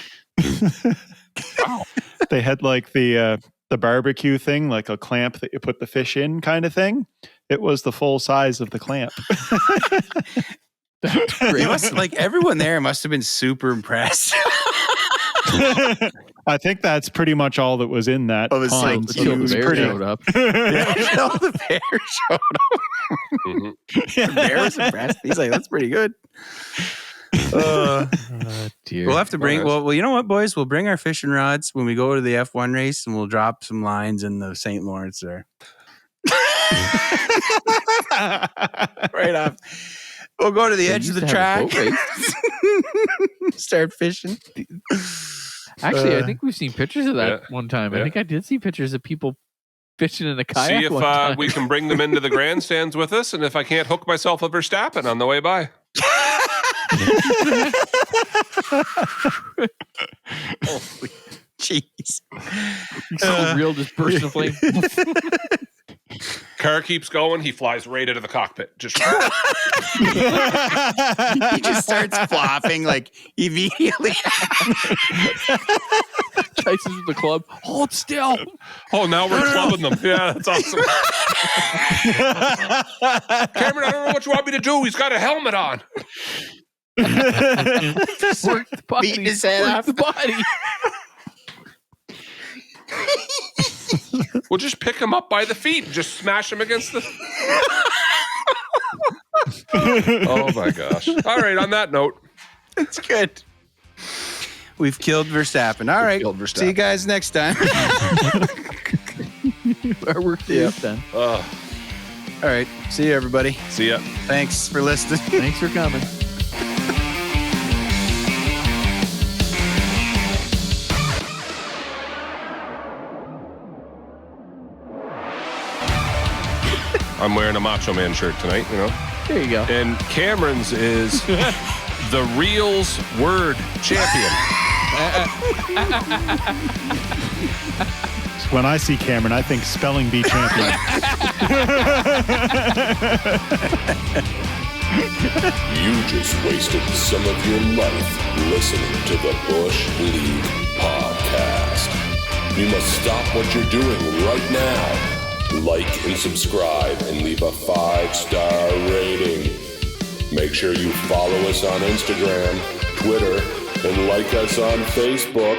Wow. They had like the barbecue thing, like a clamp that you put the fish in kind of thing. It was the full size of the clamp. Everyone there must have been super impressed. I think that's pretty much all that was in that. Oh, it's pond. like until the bear showed up. Until the bear showed up. The bear was impressed. He's like, that's pretty good. Dear. We'll have to bring. Well, you know what, boys? We'll bring our fishing rods when we go to the F1 race, and we'll drop some lines in the St. Lawrence there. Right off. We'll go to the edge of the track. Start fishing. Actually, I think we've seen pictures of that one time. I think I did see pictures of people fishing in a kayak. See if we can bring them into the grandstands with us, and if I can't hook myself a Verstappen on the way by. Holy jeez. You see the reel just burst into flame. Car keeps going. He flies right into the cockpit. Just He just starts flopping like immediately. Tyson's with the club. Hold still. oh, now we're clubbing them. Yeah, that's awesome. Cameron, I don't know what you want me to do. He's got a helmet on. Work the body. Beating his head Work off. the body. We'll just pick him up by the feet and just smash him against the. Oh my gosh! All right. On that note, It's good. We've killed Verstappen. All right. killed Verstappen. See you guys next time. Our work day is done. All right. See you, everybody. See ya. Thanks for listening. Thanks for coming. I'm wearing a Macho Man shirt tonight. You know, There you go. and Cameron's is the Reels Word Champion. When I see Cameron, I think spelling bee champion. You just wasted some of your life listening to the Bush League podcast. You must stop what you're doing right now. Like and subscribe and leave a 5-star rating. Make sure you follow us on Instagram, Twitter, and like us on Facebook.